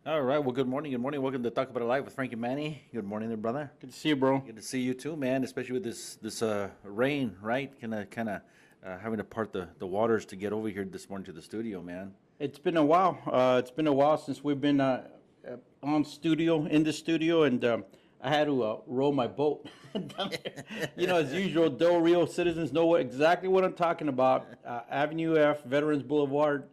All right. Well, good morning. Good morning. Welcome to Talk About It Live with Frank and Manny. Good morning, there, brother. Good to see you, bro. Good to see you too, man. Especially with this rain, right? Kind of having to part the waters to get over here this morning to the studio, man. It's been a while. It's been a while since we've been in the studio, and I had to row my boat down there. As usual, Del Rio citizens know exactly what I'm talking about. Avenue F, Veterans Boulevard,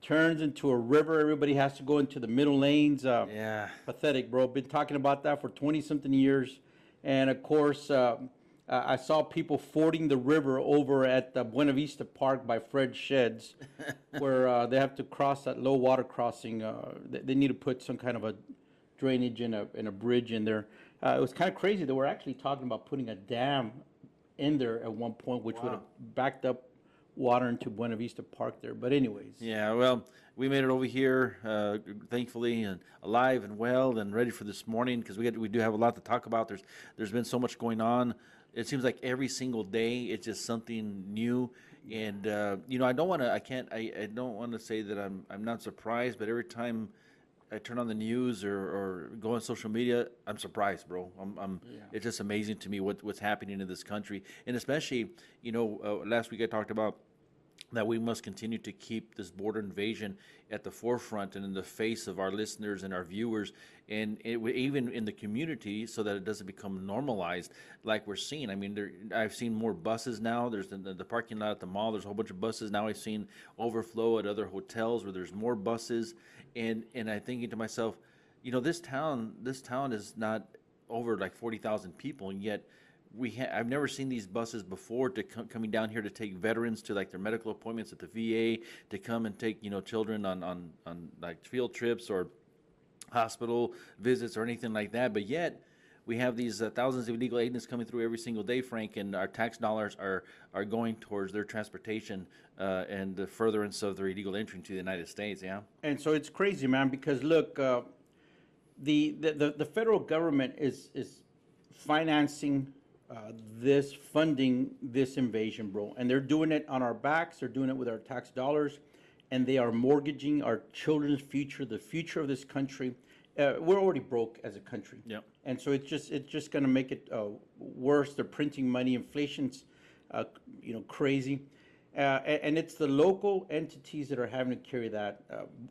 turns into a river. Everybody has to go into the middle lanes. Yeah. Pathetic, bro. Been talking about that for 20 something years. And of course, I saw people fording the river over at Buena Vista Park by Fred Sheds, where they have to cross that low water crossing. They need to put some kind of a drainage and a bridge in there. It was kind of crazy. They were actually talking about putting a dam in there at one point, which would have backed up water into Buena Vista Park there. But anyways, Yeah, well, we made it over here, thankfully, and alive and well, and ready for this morning because we do have a lot to talk about. There's been so much going on. It seems like every single day it's just something new, and I don't want to. I don't want to say that I'm not surprised, but every time I turn on the news or go on social media, I'm surprised, bro. It's just amazing to me what's happening in this country, and especially, last week I talked about that we must continue to keep this border invasion at the forefront and in the face of our listeners and our viewers, and even in the community, so that it doesn't become normalized like we're seeing. I mean, I've seen more buses now. There's the parking lot at the mall. There's a whole bunch of buses now. I've seen overflow at other hotels where there's more buses, and I'm thinking to myself, this town is not over like 40,000 people, and yet I've never seen these buses before coming down here to take veterans to like their medical appointments at the VA, to come and take children on like field trips or hospital visits or anything like that. But yet we have these thousands of illegal aliens coming through every single day, Frank, and our tax dollars are going towards their transportation and the furtherance of their illegal entry into the United States. Yeah. and so it's crazy, man. Because look, the federal government is financing funding this invasion, bro. And they're doing it on our backs. They're doing it with our tax dollars, and they are mortgaging our children's future, the future of this country. We're already broke as a country. Yep. And so it's just going to make it worse. They're printing money. Inflation's, crazy. And it's the local entities that are having to carry that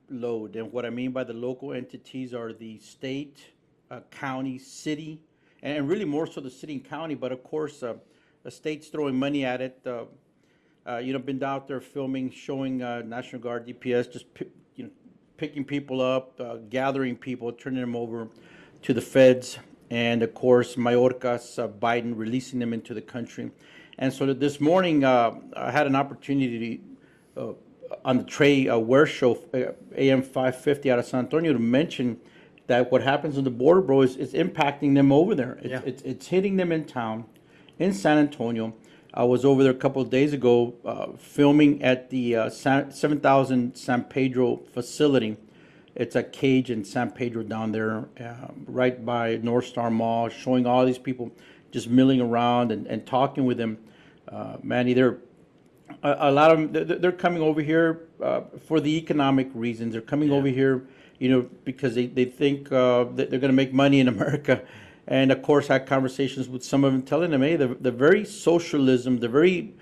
load. And what I mean by the local entities are the state, county, city, and really more so the city and county. But of course, the state's throwing money at it. Been out there filming, showing National Guard, DPS, just picking people up, gathering people, turning them over to the feds, and of course, Mayorkas, Biden releasing them into the country. And so this morning, I had an opportunity on the Trey Ware show, AM 550 out of San Antonio, to mention that what happens on the border, bro, is impacting them over there. It's hitting them in town, in San Antonio. I was over there a couple of days ago filming at the 7,000 San Pedro facility. It's a cage in San Pedro down there, right by North Star Mall, showing all these people just milling around and talking with them. Manny, they're a lot of them. They're coming over here for the economic reasons. They're coming over here, because they think that they're going to make money in America. And of course, I had conversations with some of them, telling them, hey, the very socialism, the very,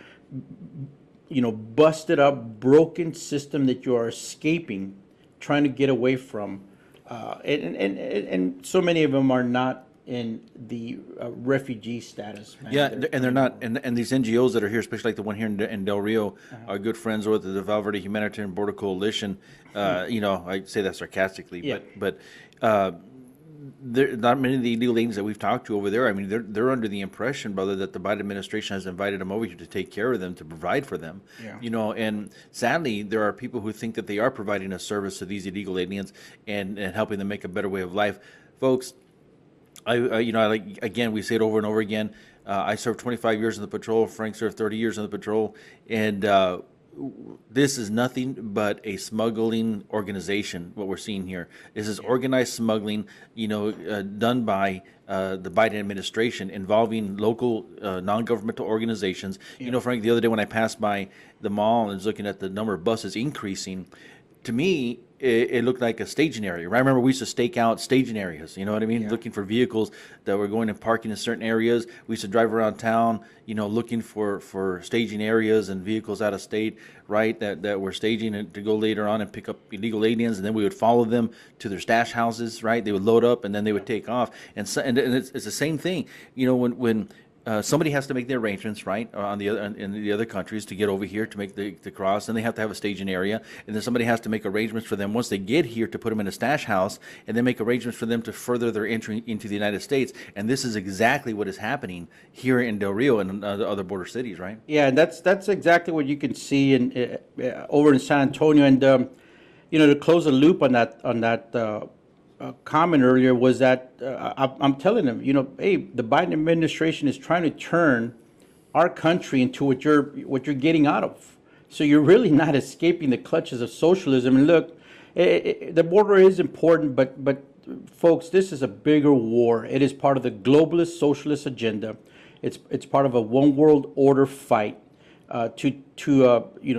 busted up, broken system that you are escaping, trying to get away from, and so many of them are not in the refugee status. Man. Yeah, and they're not, and these NGOs that are here, especially like the one here in Del Rio, are good friends with the Valverde Humanitarian Border Coalition. I say that sarcastically, Yeah. but there not many of the illegal aliens that we've talked to over there. I mean, they're under the impression, brother, that the Biden administration has invited them over here to take care of them, to provide for them. Yeah. And sadly, there are people who think that they are providing a service to these illegal aliens and helping them make a better way of life, folks. Again, we say it over and over again. I served 25 years in the patrol. Frank served 30 years in the patrol, and this is nothing but a smuggling organization. What we're seeing here, this is organized smuggling, done by the Biden administration, involving local non-governmental organizations. Frank, the other day when I passed by the mall and was looking at the number of buses increasing, to me, it looked like a staging area. I remember we used to stake out staging areas. You know what I mean? Looking for vehicles that were going and parking in certain areas. We used to drive around town, looking for staging areas and vehicles out of state, right? That were staging and to go later on and pick up illegal aliens, and then we would follow them to their stash houses, right? They would load up and then they would take off. And so, and it's the same thing. When somebody has to make the arrangements, right, on the other in the other countries to get over here to make the cross, and they have to have a staging area, and then somebody has to make arrangements for them once they get here to put them in a stash house, and then make arrangements for them to further their entry into the United States. And this is exactly what is happening here in Del Rio and other border cities, right? Yeah, and that's exactly what you can see in over in San Antonio. And to close the loop on that comment earlier was that I'm telling them, hey, the Biden administration is trying to turn our country into what you're getting out of. So you're really not escaping the clutches of socialism. And look, the border is important, but folks, this is a bigger war. It is part of the globalist socialist agenda. It's part of a one world order fight to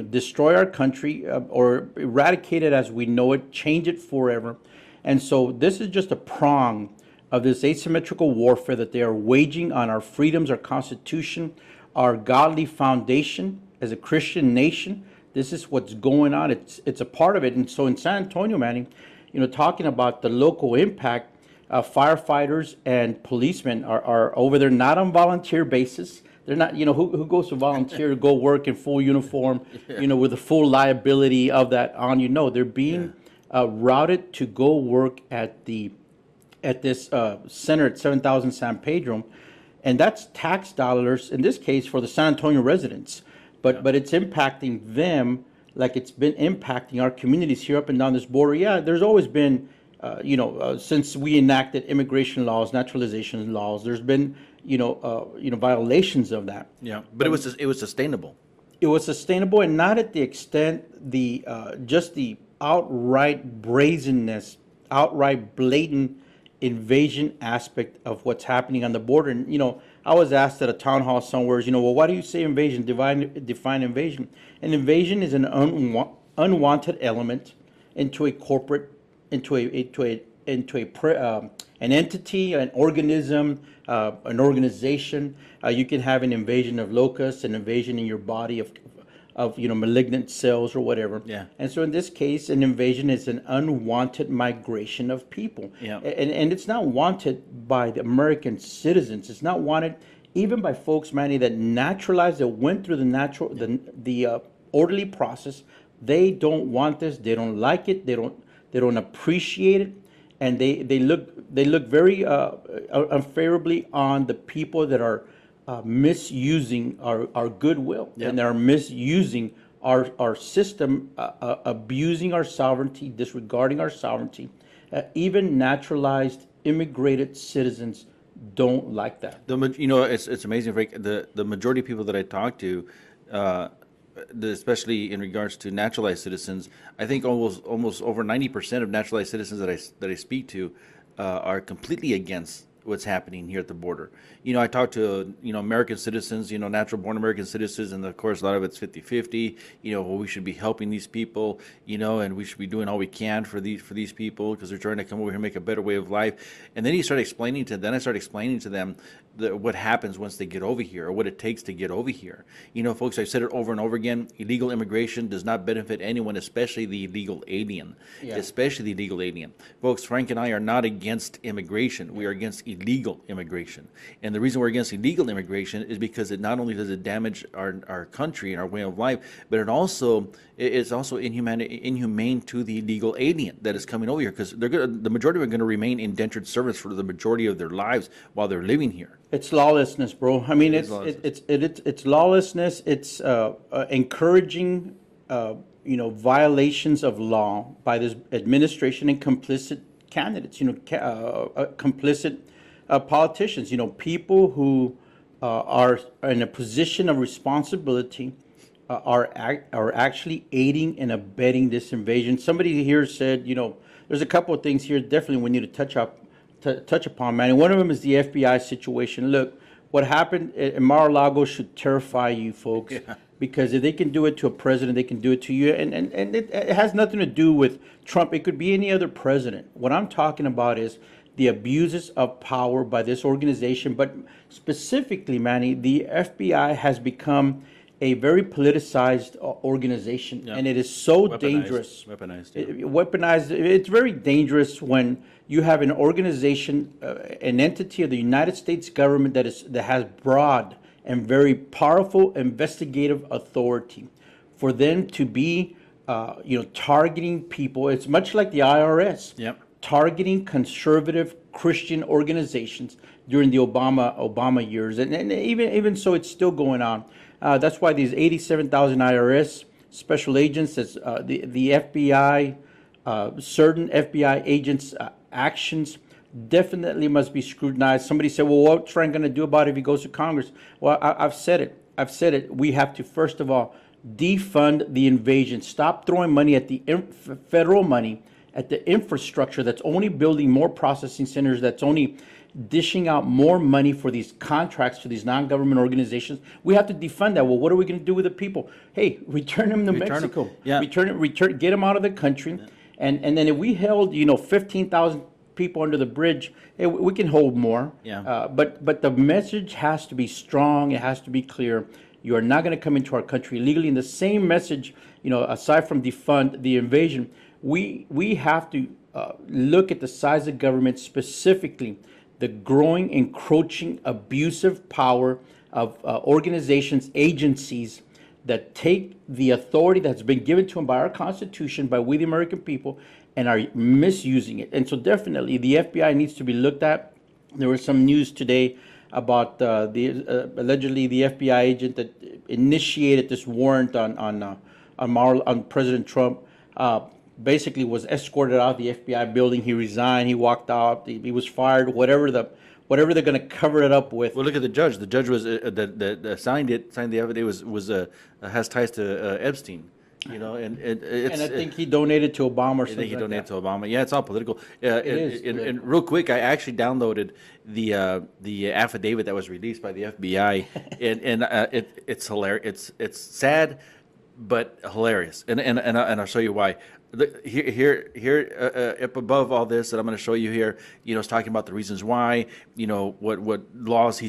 destroy our country or eradicate it as we know it, change it forever. And so this is just a prong of this asymmetrical warfare that they are waging on our freedoms, our Constitution, our godly foundation as a Christian nation. This is what's going on. It's a part of it. And so in San Antonio, Manny, talking about the local impact, firefighters and policemen are over there, not on volunteer basis. They're not, who goes to volunteer to go work in full uniform, with the full liability of that on, they're being routed to go work at this center at 7,000 San Pedro, and that's tax dollars in this case for the San Antonio residents, but it's impacting them like it's been impacting our communities here up and down this border. Yeah, there's always been, since we enacted immigration laws, naturalization laws, there's been violations of that. Yeah, but it was sustainable. It was sustainable, and not at the extent just the outright brazenness, outright blatant invasion aspect of what's happening on the border. And I was asked at a town hall somewhere, well, why do you say invasion? Define invasion. An invasion is an unwanted element into a corporate, an entity, an organism, an organization. You can have an invasion of locusts, an invasion in your body of malignant cells or whatever. Yeah. And so in this case, an invasion is an unwanted migration of people. Yeah. And it's not wanted by the American citizens. It's not wanted even by folks, Manny, that naturalized, that went through the orderly process. They don't want this. They don't like it. They don't appreciate it. And they look very unfavorably on the people that are misusing our goodwill, and they're misusing our system, abusing our sovereignty, disregarding our sovereignty. Even naturalized, immigrated citizens don't like that. It's amazing, Frank. The majority of people that I talk to, especially in regards to naturalized citizens, I think almost over 90% of naturalized citizens that I speak to are completely against what's happening here at the border. I talk to, American citizens, natural born American citizens, and of course a lot of it's 50-50, we should be helping these people, and we should be doing all we can for these people because they're trying to come over here and make a better way of life. And then I start explaining to them what happens once they get over here, or what it takes to get over here. Folks, I've said it over and over again, illegal immigration does not benefit anyone, especially the illegal alien. Yeah. Especially the illegal alien. Folks, Frank and I are not against immigration. We are against illegal immigration. And the reason we're against illegal immigration is because it not only does it damage our country and our way of life, but it's also inhumane to the illegal alien that is coming over here, because the majority are going to remain indentured servants for the majority of their lives while they're living here. It's lawlessness, bro. I mean, it's lawlessness. It's encouraging, violations of law by this administration and complicit candidates. Complicit politicians. People who are in a position of responsibility are actually aiding and abetting this invasion. Somebody here said, there's a couple of things here definitely we need to touch upon, man. And one of them is the FBI situation. Look, what happened in Mar-a-Lago should terrify you folks, because if they can do it to a president, they can do it to you. And it has nothing to do with Trump. It could be any other president. What I'm talking about is the abuses of power by this organization, but specifically, Manny, the FBI has become a very politicized organization, and it is so dangerous. Weaponized. Weaponized. It's very dangerous when you have an organization, an entity of the United States government that has broad and very powerful investigative authority, for them to be, targeting people. It's much like the IRS. Yep. Targeting conservative Christian organizations during the Obama years, and even so, it's still going on. That's why these 87,000 IRS special agents, the FBI, certain FBI agents' actions definitely must be scrutinized. Somebody said, "Well, what's Frank going to do about it if he goes to Congress?" Well, I've said it. We have to first of all defund the invasion. Stop throwing money at the federal money at the infrastructure that's only building more processing centers, that's only dishing out more money for these contracts to these non-government organizations. We have to defund that. Well, what are we going to do with the people? Hey, return them to Mexico. Yeah. Return, get them out of the country. Yeah. And then if we held, 15,000 people under the bridge, hey, we can hold more. Yeah. But the message has to be strong. It has to be clear. You are not going to come into our country illegally. And the same message, aside from defund the invasion, we have to look at the size of government, specifically the growing, encroaching, abusive power of organizations, agencies that take the authority that's been given to them by our Constitution, by we the American people, and are misusing it. And so definitely the FBI needs to be looked at. There was some news today about allegedly the FBI agent that initiated this warrant on President Trump. Basically was escorted out of the FBI building. He resigned. He walked out. He was fired. Whatever they're going to cover it up with. Well, look at the judge. The judge was that signed the evidence was has ties to Epstein. And I think he donated to Obama or something. I think he donated like to Obama. Yeah, it's all political. It is. And real quick, I actually downloaded the affidavit that was released by the FBI, and it's hilarious. It's sad, but hilarious. And I'll show you why. Here, up above all this that I'm going to show you here, it's talking about the reasons why, what laws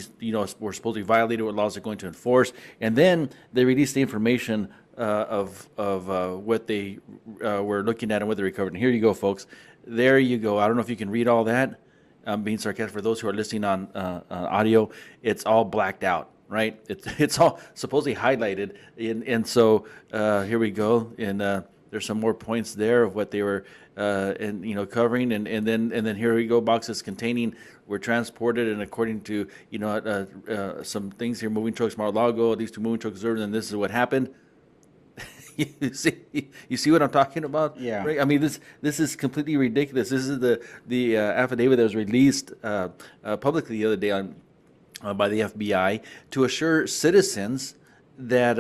were supposedly violated, what laws they're going to enforce, and then they released the information of what they were looking at and what they recovered. And here you go, folks. There you go. I don't know if you can read all that. I'm being sarcastic. For those who are listening on audio, it's all blacked out. Right? It's all supposedly highlighted, and so here we go. And there's some more points there of what they were, covering, and then here we go. Boxes containing were transported, and according to some things here, moving trucks Mar-a-Lago, these two moving trucks observed, and this is what happened. You see what I'm talking about? Yeah. Right? I mean, this is completely ridiculous. This is the affidavit that was released publicly the other day by the FBI to assure citizens that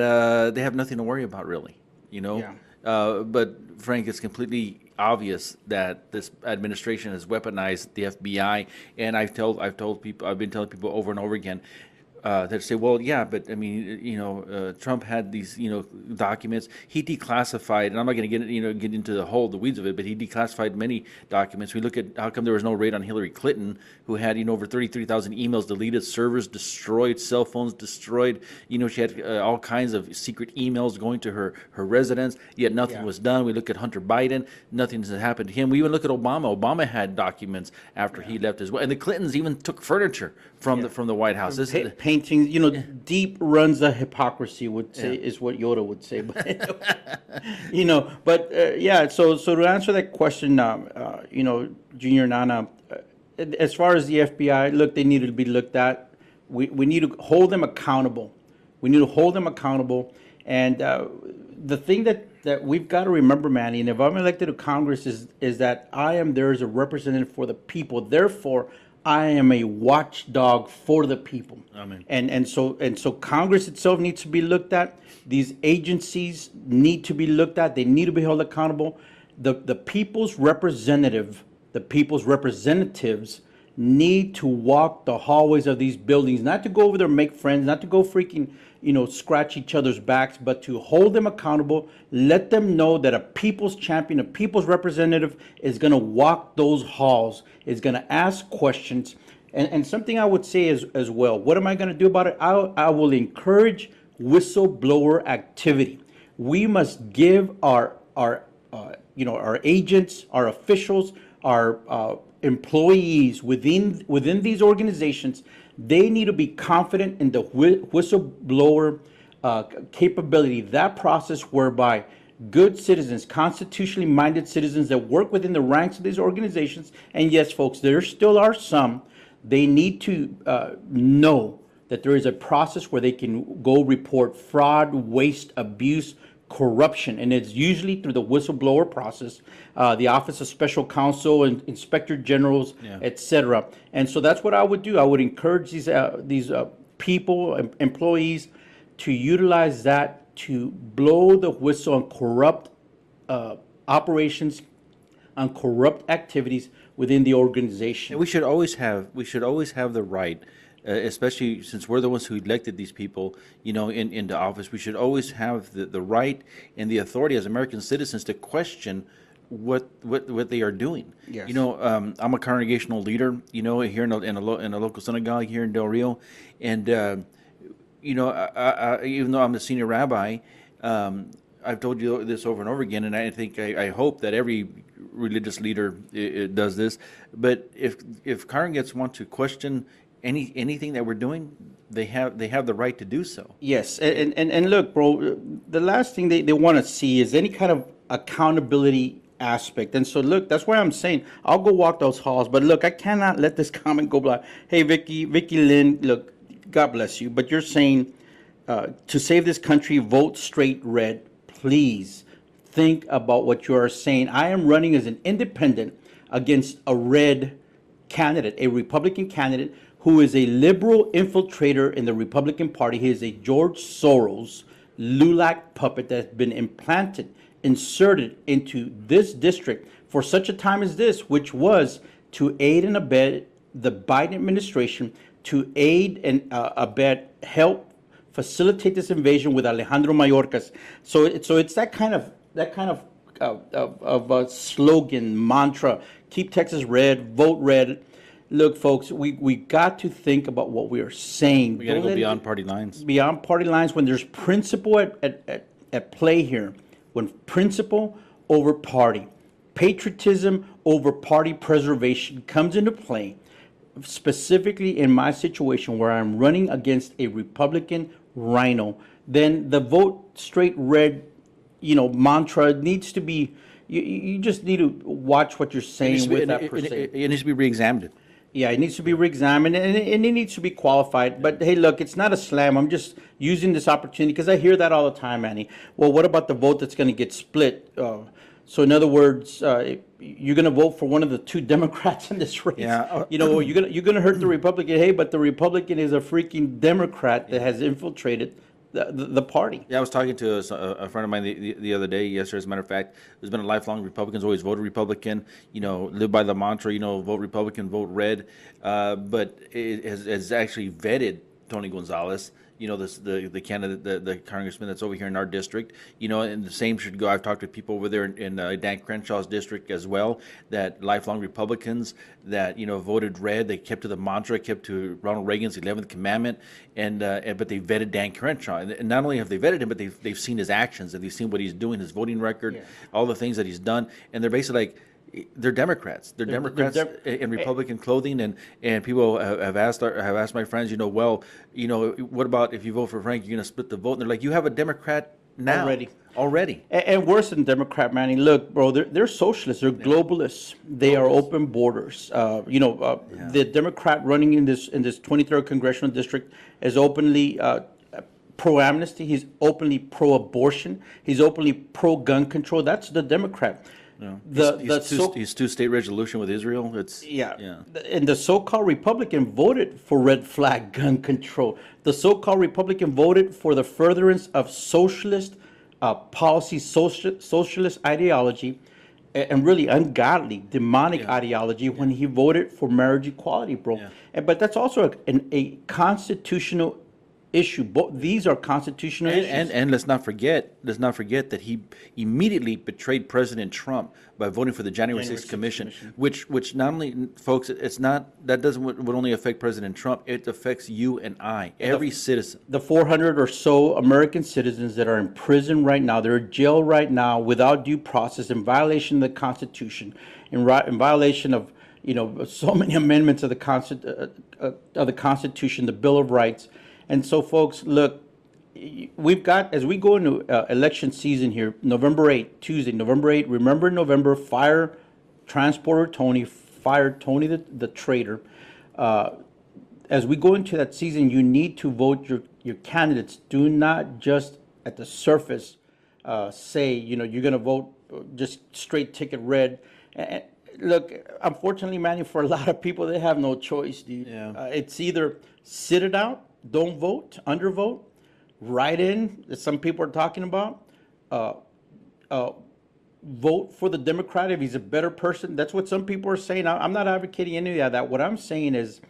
they have nothing to worry about, really. Yeah. But Frank, it's completely obvious that this administration has weaponized the FBI, and I've been telling people over and over again that say, well, yeah, but I mean, Trump had these, documents. He declassified, and I'm not going to get into the weeds of it, but he declassified many documents. We look at how come there was no raid on Hillary Clinton, who had, over 33,000 emails deleted, servers destroyed, cell phones destroyed. She had all kinds of secret emails going to her residence, yet nothing was done. We look at Hunter Biden, nothing's happened to him. We even look at Obama. Obama had documents after he left as well. And the Clintons even took furniture from the White House. Paintings, deep runs of hypocrisy would say is what Yoda would say. But So to answer that question, Junior Nana, as far as the FBI, look, they need to be looked at. We need to hold them accountable. And the thing that we've got to remember, Manny, and if I'm elected to Congress, is that I am there as a representative for the people. Therefore, I am a watchdog for the people. Amen. And so Congress itself needs to be looked at. These agencies need to be looked at. They need to be held accountable. The people's representatives need to walk the hallways of these buildings, not to go over there and make friends, not to go freaking, scratch each other's backs, but to hold them accountable, let them know that a people's champion, a people's representative is going to walk those halls, is going to ask questions. And something I would say as well, what am I going to do about it? I will encourage whistleblower activity. We must give our agents, our officials, our employees within these organizations, they need to be confident in the whistleblower capability, that process whereby good citizens, constitutionally minded citizens that work within the ranks of these organizations, and yes, folks, there still are some, they need to know that there is a process where they can go report fraud, waste, abuse, corruption, and it's usually through the whistleblower process, the Office of Special Counsel and Inspector Generals, etc. And so that's what I would do. I would encourage these people, employees, to utilize that to blow the whistle on corrupt operations, on corrupt activities within the organization. And we should always have the right, especially since we're the ones who elected these people, into office. We should always have the right and the authority as American citizens to question what they are doing. Yes. I'm a congregational leader, here in a local synagogue here in Del Rio, and even though I'm the senior rabbi, I've told you this over and over again, and I think I hope that every religious leader does this. But if congregants want to question anything that we're doing, they have the right to do so. Yes, and look, bro, the last thing they want to see is any kind of accountability aspect. And so, look, that's why I'm saying I'll go walk those halls. But look, I cannot let this comment go by. Hey, Vicky Lynn, look, God bless you, but you're saying to save this country, vote straight red. Please think about what you are saying. I am running as an independent against a red candidate, a Republican candidate who is a liberal infiltrator in the Republican Party. He is a George Soros LULAC puppet that has been inserted into this district for such a time as this, which was to aid and abet the Biden administration, to aid and abet, help facilitate this invasion with Alejandro Mayorkas. So it's that kind of a slogan, mantra: keep Texas red, vote red. Look, folks, we got to think about what we are saying. We got to go beyond party lines. Beyond party lines, when there's principle at play here, when principle over party, patriotism over party preservation comes into play, specifically in my situation where I'm running against a Republican rhino, then the vote straight red, mantra needs to be, you just need to watch what you're saying with that per se. It needs to be re-examined. Yeah, it needs to be re-examined, and it needs to be qualified. But hey, look, it's not a slam. I'm just using this opportunity because I hear that all the time, Manny. Well, what about the vote that's going to get split? So in other words, you're going to vote for one of the two Democrats in this race. Yeah. You're going to hurt the Republican. Hey, but the Republican is a freaking Democrat that has infiltrated the party. Yeah, I was talking to a friend of mine the other day, yesterday, as a matter of fact. There's been a lifelong Republicans always voted Republican, live by the mantra, vote Republican, vote red. But it has actually vetted Tony Gonzalez, the candidate, the congressman that's over here in our district, and the same should go. I've talked to people over there in Dan Crenshaw's district as well, that lifelong Republicans that, voted red. They kept to the mantra, kept to Ronald Reagan's 11th commandment, but they vetted Dan Crenshaw. And not only have they vetted him, but they've seen his actions, and they've seen what he's doing, his voting record, all the things that he's done. And they're basically like, they're Democrats. They're Democrats in Republican clothing, and people have asked my friends, what about if you vote for Frank, you're going to split the vote? And they're like, you have a Democrat now already. And worse than Democrat, Manny. Look, bro, they're socialists. They're globalists. They are open borders. The Democrat running in this 23rd congressional district is openly pro-amnesty. He's openly pro-abortion. He's openly pro-gun control. That's the Democrat. His two-state resolution with Israel. And the so-called Republican voted for red flag gun control. The so-called Republican voted for the furtherance of socialist policy, socialist ideology, and really ungodly, demonic Yeah. ideology when he voted for marriage equality, bro. Yeah. But that's also a constitutional issue. These are constitutional issues. And let's not forget that he immediately betrayed President Trump by voting for the January January 6th 6th commission, commission. which not only, folks, it's not, that doesn't would only affect President Trump, it affects you and I, every citizen. The 400 or so American citizens that are in prison right now, they're in jail right now without due process, in violation of the Constitution, in violation of so many amendments of the Constitution, the Bill of Rights. And so, folks, look, we've got, as we go into election season here, November 8th, Tuesday, November 8th, remember in November, fire Transporter Tony, fire Tony the traitor. As we go into that season, you need to vote your candidates. Do not just at the surface say, you're going to vote just straight ticket red. And look, unfortunately, Manny, for a lot of people, they have no choice, dude. Yeah. It's either sit it out, don't vote, undervote, write in, as some people are talking about, vote for the Democrat if he's a better person. That's what some people are saying. I'm not advocating any of that. What I'm saying is,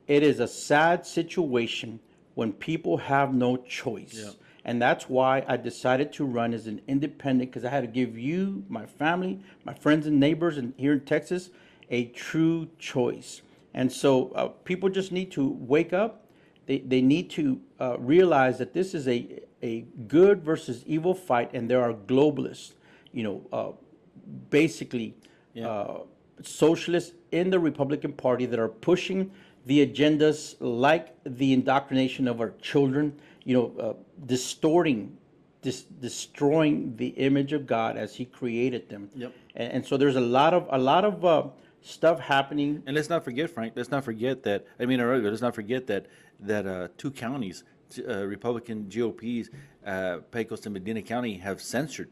it is a sad situation when people have no choice. Yeah. And that's why I decided to run as an independent, because I had to give you, my family, my friends and neighbors here in Texas, a true choice. And so people just need to wake up. They need to realize that this is a good versus evil fight, and there are globalists, basically socialists in the Republican Party that are pushing the agendas like the indoctrination of our children, distorting, destroying the image of God as He created them. Yep. And so there's a lot of stuff happening. And let's not forget, Frank. Let's not forget that. Let's not forget that two counties, Republican GOPs, Pecos and Medina County, have censored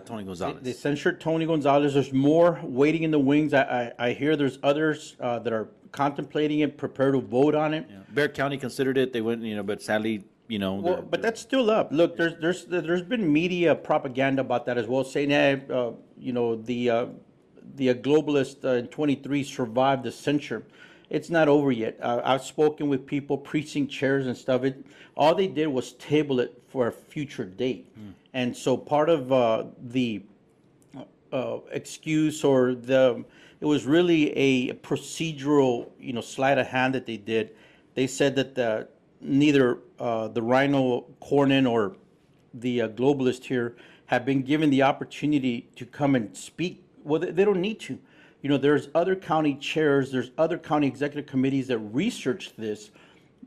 Tony Gonzalez. They censored Tony Gonzalez. There's more waiting in the wings. I hear there's others that are contemplating it, prepared to vote on it. Yeah. Bear County considered it. They wouldn't, but sadly, Well, but that's still up. Look, there's been media propaganda about that as well, saying, hey, the globalist in 23 survived the censure. It's not over yet. I've spoken with people, precinct chairs and stuff. All they did was table it for a future date. And so part of the excuse or it was really a procedural, sleight of hand that they did. They said that neither the Rhino Cornyn or the globalist here have been given the opportunity to come and speak. Well, they don't need to. There's other county chairs, there's other county executive committees that research this.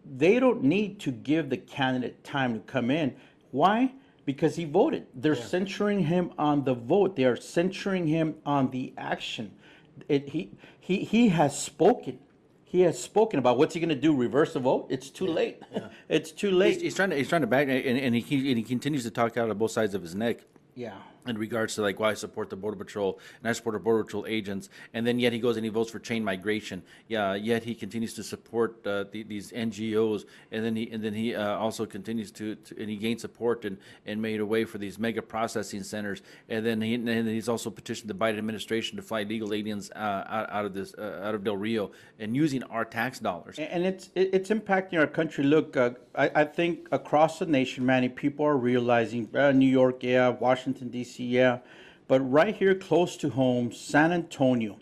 They don't need to give the candidate time to come in. Why? Because he voted. They're censuring him on the vote. They are censuring him on the action. He has spoken. He has spoken about what's he going to do. Reverse the vote? It's too late. It's too late. he's trying to back, and he continues to talk out of both sides of his neck. Yeah. In regards to why I support the Border Patrol and I support the Border Patrol agents, and then yet he goes and he votes for chain migration. Yeah, yet he continues to support these NGOs, and then he also continues to and he gained support and made a way for these mega processing centers, and then he's also petitioned the Biden administration to fly illegal aliens out of Del Rio and using our tax dollars. And it's impacting our country. Look, I think across the nation, Manny, people are realizing New York, Washington D.C. But right here close to home, San Antonio,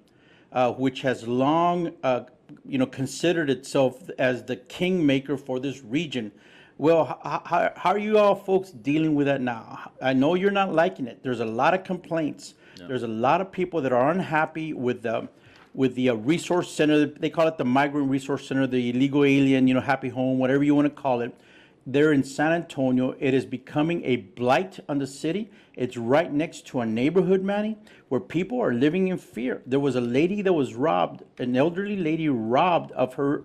which has long, considered itself as the kingmaker for this region. Well, how are you all folks dealing with that now? I know you're not liking it. There's a lot of complaints. No. There's a lot of people that are unhappy with the resource center. They call it the Migrant Resource Center, the illegal alien, happy home, whatever you want to call it. There in San Antonio, it is becoming a blight on the city. It's right next to a neighborhood, Manny, where people are living in fear. There was a lady that was robbed, an elderly lady robbed of her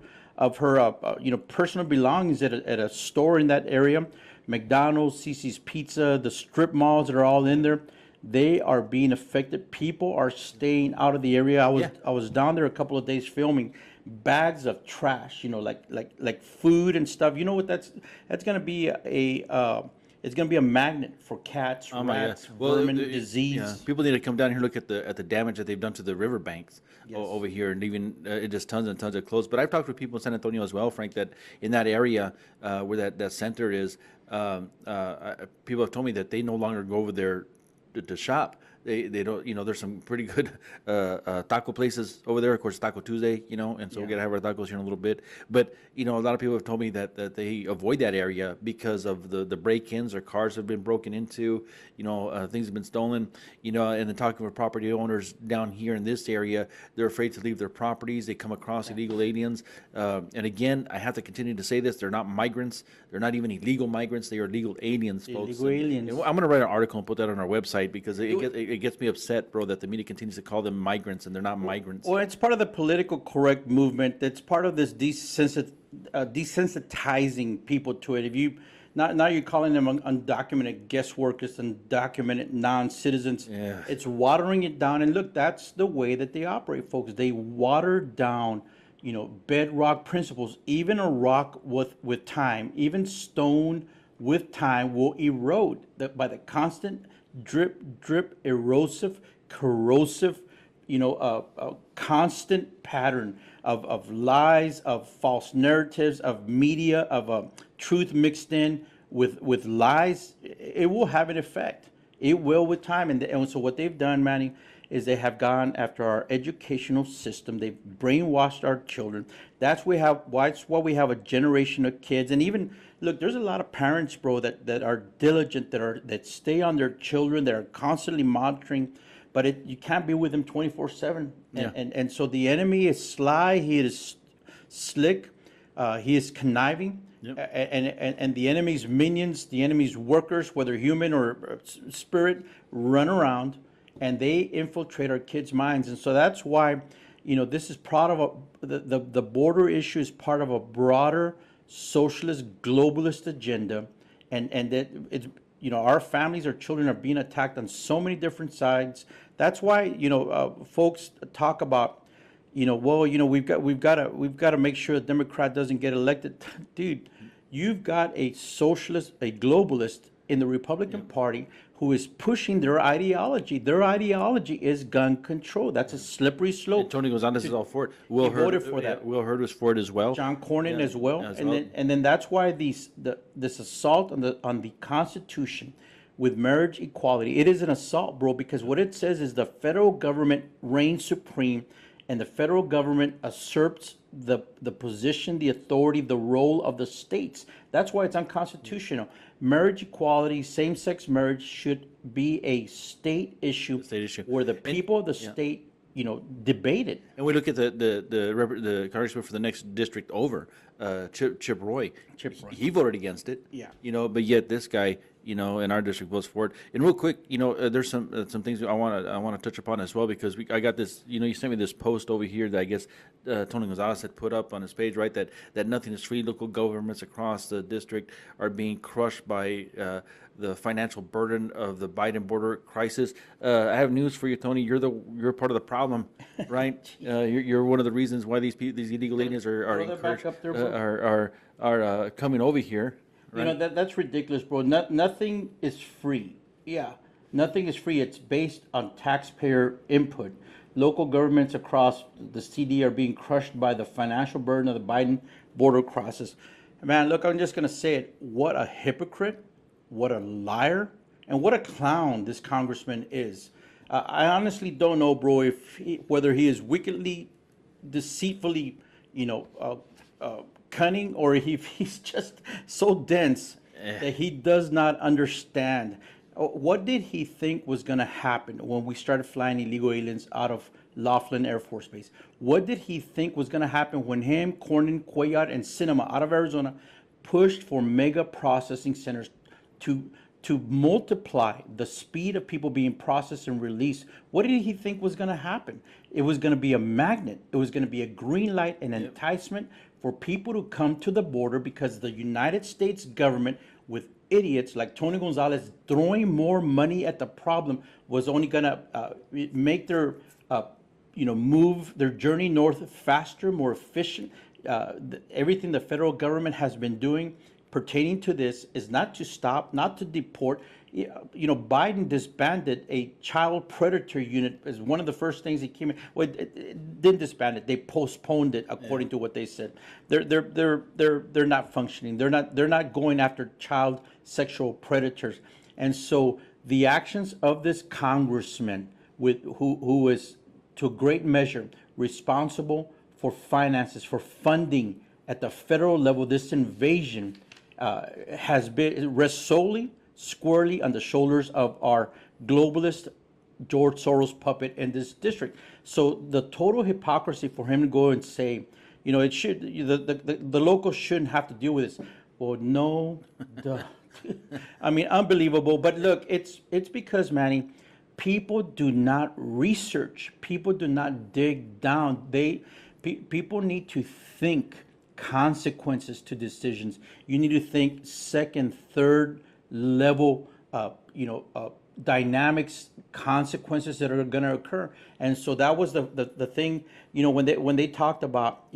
personal belongings at a store in that area. McDonald's, CC's Pizza, the strip malls that are all in there, they are being affected. People are staying out of the area. I was down there a couple of days filming. Bags of trash, like food and stuff. You know what that's going to be it's going to be a magnet for cats, Oh my God! rats, Well, vermin, yeah, disease. people need to come down here and look at the damage that they've done to the riverbanks Yes. over here, and even it just tons and tons of clothes. But I've talked with people in San Antonio as well, Frank, that in that area where that center is, people have told me that they no longer go over there to shop. They don't, there's some pretty good taco places over there. Of course, Taco Tuesday, and so we're Yeah. gonna have our tacos here in a little bit. But a lot of people have told me that they avoid that area because of the break-ins. Their cars have been broken into, things have been stolen, and then talking with property owners down here in this area, they're afraid to leave their properties. They come across illegal aliens, and again, I have to continue to say this: they're not migrants. They're not even illegal migrants. They are legal aliens, folks. Illegal aliens. And I'm going to write an article and put that on our website because it gets me upset, bro, that the media continues to call them migrants and they're not migrants. Well, it's part of the political correct movement. It's part of this desensitizing people to it. If you now you're calling them undocumented guest workers, undocumented non-citizens. Yeah. It's watering it down. And look, that's the way that they operate, folks. They water down, bedrock principles. Even a rock with time, even stone with time will erode by the constant drip, erosive, corrosive, constant pattern of lies, of false narratives, of media, of truth mixed in with lies. It will have an effect. It will with time. And so what they've done, Manny, is they have gone after our educational system. They've brainwashed our children. That's why we have a generation of kids. And even look, there's a lot of parents, bro, that are diligent, that stay on their children, that are constantly monitoring, but you can't be with them 24/7. Yeah. And so the enemy is sly. He is slick. He is conniving. Yep. And the enemy's minions, the enemy's workers, whether human or spirit, run around and they infiltrate our kids' minds. And so that's why, this is part of the border issue is part of a broader socialist globalist agenda, and that it's, our families, our children are being attacked on so many different sides. That's why folks talk about, we've got to make sure a Democrat doesn't get elected. Dude, you've got a socialist, a globalist in the Republican Party who is pushing their ideology. Their ideology is gun control. That's a slippery slope. And Tony Gonzalez is all for it. He voted for that. Will Hurd was for it as well. John Cornyn as well. as And well. then that's why this assault on the Constitution with marriage equality, it is an assault, bro, because what it says is the federal government reigns supreme and the federal government usurps the position, the authority, the role of the states. That's why it's unconstitutional. Marriage equality, same-sex marriage should be a state issue, where the people of the state, debate it. And we look at the congressman for the next district over, Chip Roy. He voted against it. Yeah. But yet this guy, in our district was for it. And real quick, there's some things I want to touch upon as well, because I got this. You sent me this post over here that I guess Tony Gonzalez had put up on his page, right? That nothing is free. Local governments across the district are being crushed by the financial burden of the Biden border crisis. I have news for you, Tony. You're part of the problem, right? You're one of the reasons why these illegal aliens are Throw that back encouraged, up there, bro. are coming over here. Right? That's ridiculous, bro. Nothing is free. Yeah, nothing is free. It's based on taxpayer input. Local governments across the CD are being crushed by the financial burden of the Biden border crisis. Man, look, I'm just going to say it. What a hypocrite, what a liar, and what a clown this congressman is. I honestly don't know, bro, whether he is wickedly, deceitfully, cunning, or if he's just so dense that he does not understand. What did he think was going to happen when we started flying illegal aliens out of Laughlin Air Force Base? What did he think was going to happen when him, Cornyn, Cuellar, and Sinema out of Arizona pushed for mega processing centers to multiply the speed of people being processed and released? What did he think was going to happen? It was going to be a magnet. It was going to be a green light, an enticement for people to come to the border, because the United States government, with idiots like Tony Gonzalez throwing more money at the problem, was only going to make their move their journey north faster, more efficient. Everything the federal government has been doing pertaining to this is not to stop, not to deport. Biden disbanded a child predator unit as one of the first things he came in. Well, it didn't disband it. They postponed it, according to what they said. They're not functioning. They're not going after child sexual predators. And so the actions of this congressman, who is to a great measure responsible for finances, for funding at the federal level, this invasion rests solely, squarely on the shoulders of our globalist George Soros puppet in this district. So the total hypocrisy for him to go and say, it should the locals shouldn't have to deal with this. Well, no, duh. I mean, unbelievable. But look, it's because, Manny, people do not research. People do not dig down. People need to think consequences to decisions. You need to think second, third level, dynamics, consequences that are going to occur. And so that was the thing. When they talked about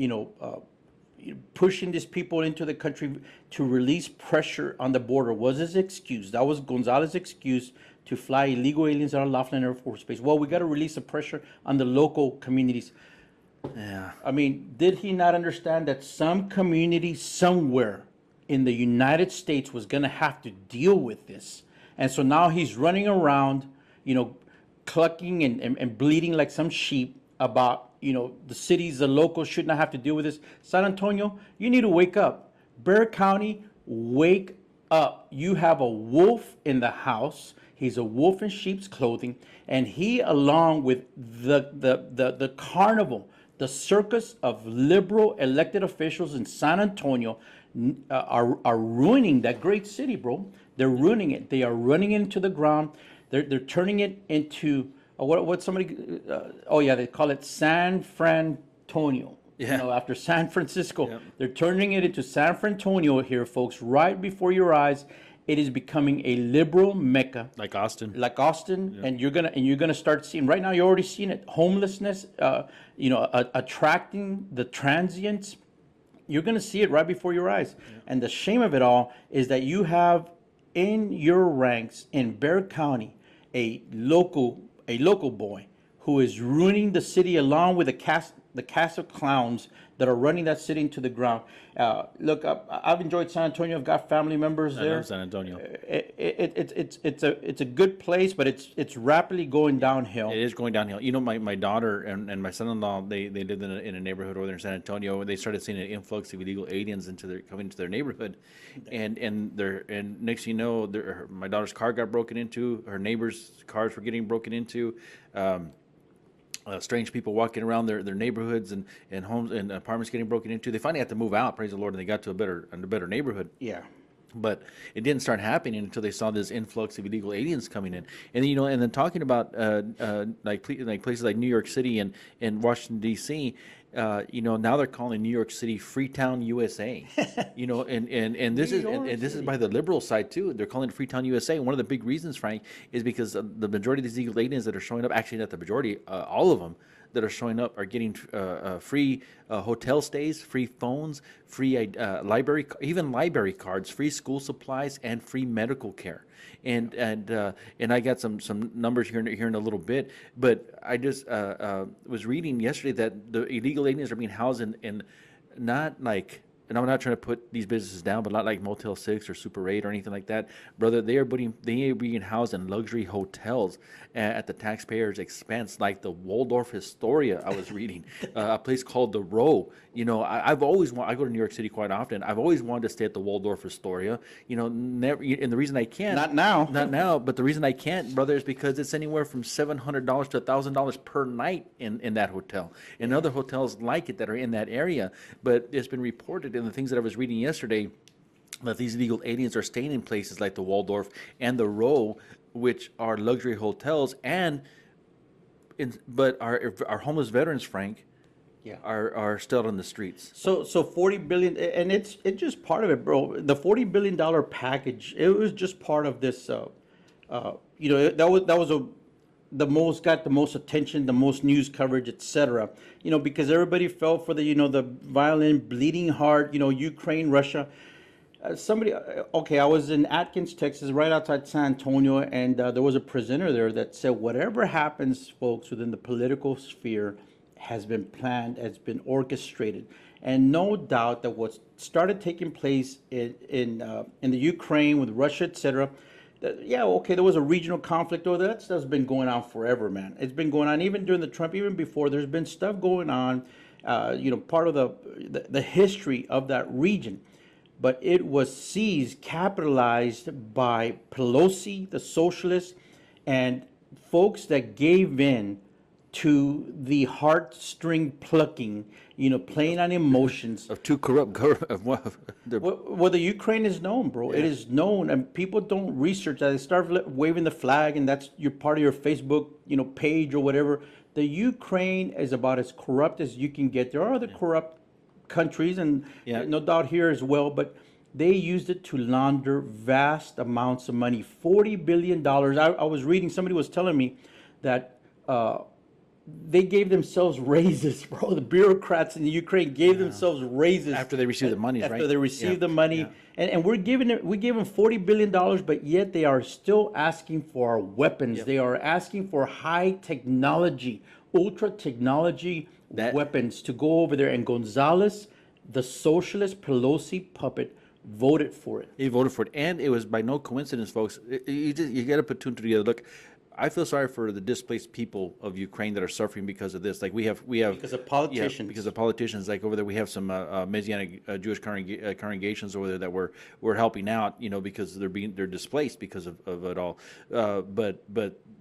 pushing these people into the country to release pressure on the border was his excuse. That was Gonzalez's excuse to fly illegal aliens out of Laughlin Air Force Base. Well, we got to release the pressure on the local communities. Yeah. I mean, did he not understand that some community somewhere in the United States was going to have to deal with this? And so now he's running around, clucking and bleeding like some sheep about, the cities, the locals should not have to deal with this. San Antonio, you need to wake up. Bexar County, wake up. You have a wolf in the house. He's a wolf in sheep's clothing. And he, along with the carnival, the circus of liberal elected officials in San Antonio, are ruining that great city, bro. They're ruining it. They are running it into the ground. They're turning it into what somebody they call it San Frantonio. Yeah. After San Francisco. Yep. They're turning it into San Frantonio here, folks, right before your eyes. It is becoming a liberal mecca. Like Austin. And you're gonna start seeing right now. You're already seeing it. Homelessness, attracting the transients. You're gonna see it right before your eyes. Yeah. And the shame of it all is that you have in your ranks in Bexar County a local boy who is ruining the city along with the cast of clowns that are running that city into the ground. Look, I've enjoyed San Antonio. I've got family members there. I love San Antonio. It's a good place, but it's rapidly going downhill. It is going downhill. My daughter and my son-in-law, they lived in a neighborhood over there in San Antonio, and they started seeing an influx of illegal aliens coming into their neighborhood, and next thing you know, my daughter's car got broken into. Her neighbors' cars were getting broken into. Strange people walking around their neighborhoods and homes and apartments getting broken into. They finally had to move out, praise the Lord, and they got to a better neighborhood. Yeah. But it didn't start happening until they saw this influx of illegal aliens coming in, and then talking about like places like New York City and Washington D.C. Now they're calling New York City Freetown, USA. And this is by the liberal side too. They're calling it Freetown, USA. And one of the big reasons, Frank, is because the majority of these illegal aliens that are showing up, actually not the majority, all of them that are showing up are getting free hotel stays, free phones, free library cards, free school supplies, and free medical care. And I got some numbers here in a little bit, but I just was reading yesterday that the illegal aliens are being housed in not like, and I'm not trying to put these businesses down, but not like Motel 6 or Super 8 or anything like that. Brother, they are being housed in luxury hotels at the taxpayer's expense, like the Waldorf Astoria I was reading, a place called the Row. I've always I go to New York City quite often. I've always wanted to stay at the Waldorf Astoria. Never, and the reason I can't. Not now, but the reason I can't, brother, is because it's anywhere from $700 to $1,000 per night in that hotel, and other hotels like it that are in that area. But it's been reported in the things that I was reading yesterday that these illegal aliens are staying in places like the Waldorf and the Row, which are luxury hotels, but our homeless veterans, Frank, are still on the streets. So 40 billion, and it's just part of it, bro. The $40 billion package, it was just part of this. That was got the most attention, the most news coverage, etc. Because everybody fell for the violent, bleeding heart, Ukraine, Russia. Okay, I was in Atkins, Texas, right outside San Antonio, and there was a presenter there that said, whatever happens, folks, within the political sphere has been planned, has been orchestrated. And no doubt that what started taking place in the Ukraine with Russia, etc., yeah, okay, there was a regional conflict over there. That stuff's been going on forever, man. It's been going on even during the Trump, even before. There's been stuff going on, part of the history of that region. But it was seized, capitalized by Pelosi, the socialists, and folks that gave in to the heartstring plucking, playing on emotions. Of two corrupt government, of what, Well, the Ukraine is known, bro. It is known, and people don't research that. They start waving the flag, and that's your part of your Facebook, page or whatever. The Ukraine is about as corrupt as you can get. There are other corrupt countries, and no doubt here as well, but they used it to launder vast amounts of money, $40 billion. I was reading, somebody was telling me that they gave themselves raises, bro. The bureaucrats in the Ukraine gave themselves raises after they received the money, right? After they received the money, and we gave them $40 billion, but yet they are still asking for our weapons. They are asking for high technology, ultra technology weapons to go over there. And Gonzalez, the socialist Pelosi puppet, voted for it. He voted for it, and it was by no coincidence, folks. You got to put two and two together. Look, I feel sorry for the displaced people of Ukraine that are suffering because of this. Like we have because of politicians. Yeah, because of politicians. Like over there, we have some Messianic Jewish congregations over there that we're helping out. Because they're displaced because of it all. But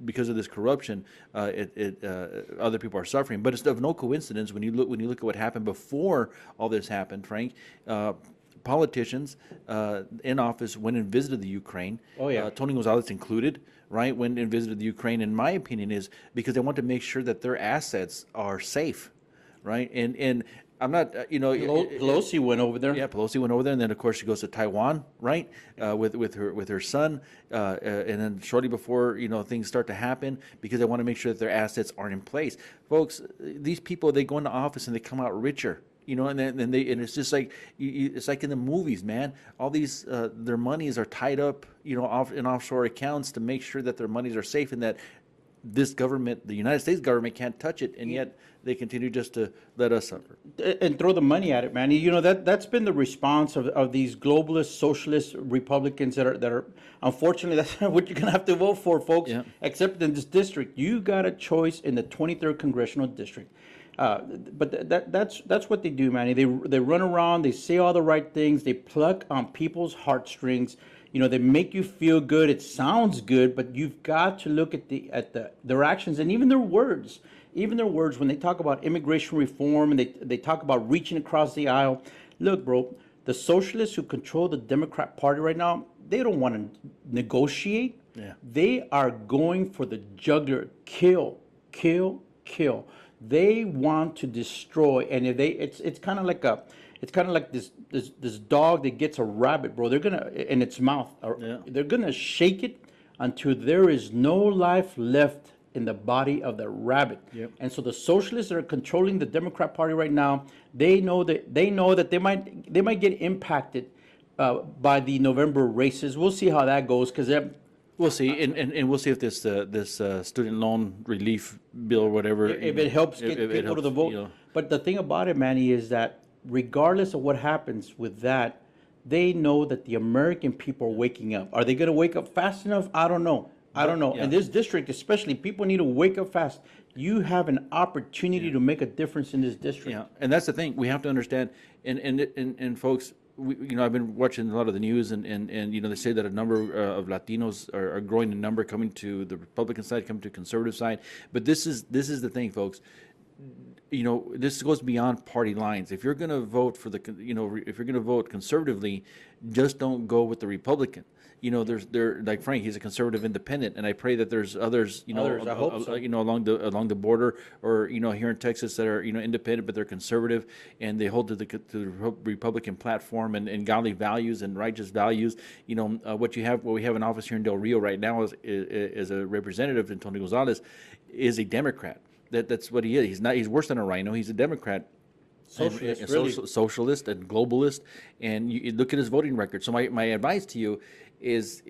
because of this corruption, other people are suffering. But it's of no coincidence when you look at what happened before all this happened, Frank. Politicians in office went and visited the Ukraine. Oh yeah, Tony Gonzalez included. Right, went and visited the Ukraine. In my opinion, is because they want to make sure that their assets are safe, right? And I'm not, Pelosi went over there. Yeah, Pelosi went over there, and then of course she goes to Taiwan, right, with her son, and then shortly before things start to happen, because they want to make sure that their assets aren't in place. Folks, these people, they go into office and they come out richer. And then it's just like it's like in the movies, man. All these their monies are tied up, in offshore accounts to make sure that their monies are safe, and that this government, the United States government, can't touch it, and yet they continue just to let us suffer and throw the money at it, man. That's been the response of these globalist, socialist Republicans that are unfortunately, that's what you're gonna have to vote for, folks. Yeah. Except in this district, you got a choice in the 23rd congressional district. But that's what they do, man. They run around, they say all the right things, they pluck on people's heartstrings. They make you feel good. It sounds good, but you've got to look at their actions and even their words. Even their words when they talk about immigration reform and they talk about reaching across the aisle. Look, bro, the socialists who control the Democrat Party right now, they don't want to negotiate. Yeah. They are going for the jugular, kill, kill, kill. They want to destroy, and if it's kind of like this dog that gets a rabbit, bro. They're gonna in its mouth. They're gonna shake it until there is no life left in the body of the rabbit. Yep. And so the socialists that are controlling the Democrat Party right now, they know that they might get impacted by the November races. We'll see how that goes, because we'll see, and we'll see if this student loan relief bill or whatever, if it helps get people to the vote. But the thing about it, Manny, is that regardless of what happens with that, they know that the American people are waking up. Are they going to wake up fast enough? I don't know. In this district especially, people need to wake up fast. You have an opportunity to make a difference in this district. Yeah, and that's the thing. We have to understand, and folks, I've been watching a lot of the news, and they say that a number of Latinos are growing in number, coming to the Republican side, coming to the conservative side. But this is the thing, folks. This goes beyond party lines. If you're going to vote for if you're going to vote conservatively, just don't go with the Republican. There like Frank, he's a conservative independent, and I pray that there's others, I hope so. along the border, or here in Texas, that are independent but they're conservative, and they hold to the Republican platform and godly values and righteous values. What we have in office here in Del Rio right now is a representative, Antonio Gonzalez, is a Democrat. That's what he is. He's worse than a rhino. He's a Democrat. Socialist, really. Socialist and globalist, and you look at his voting record. So my advice to you is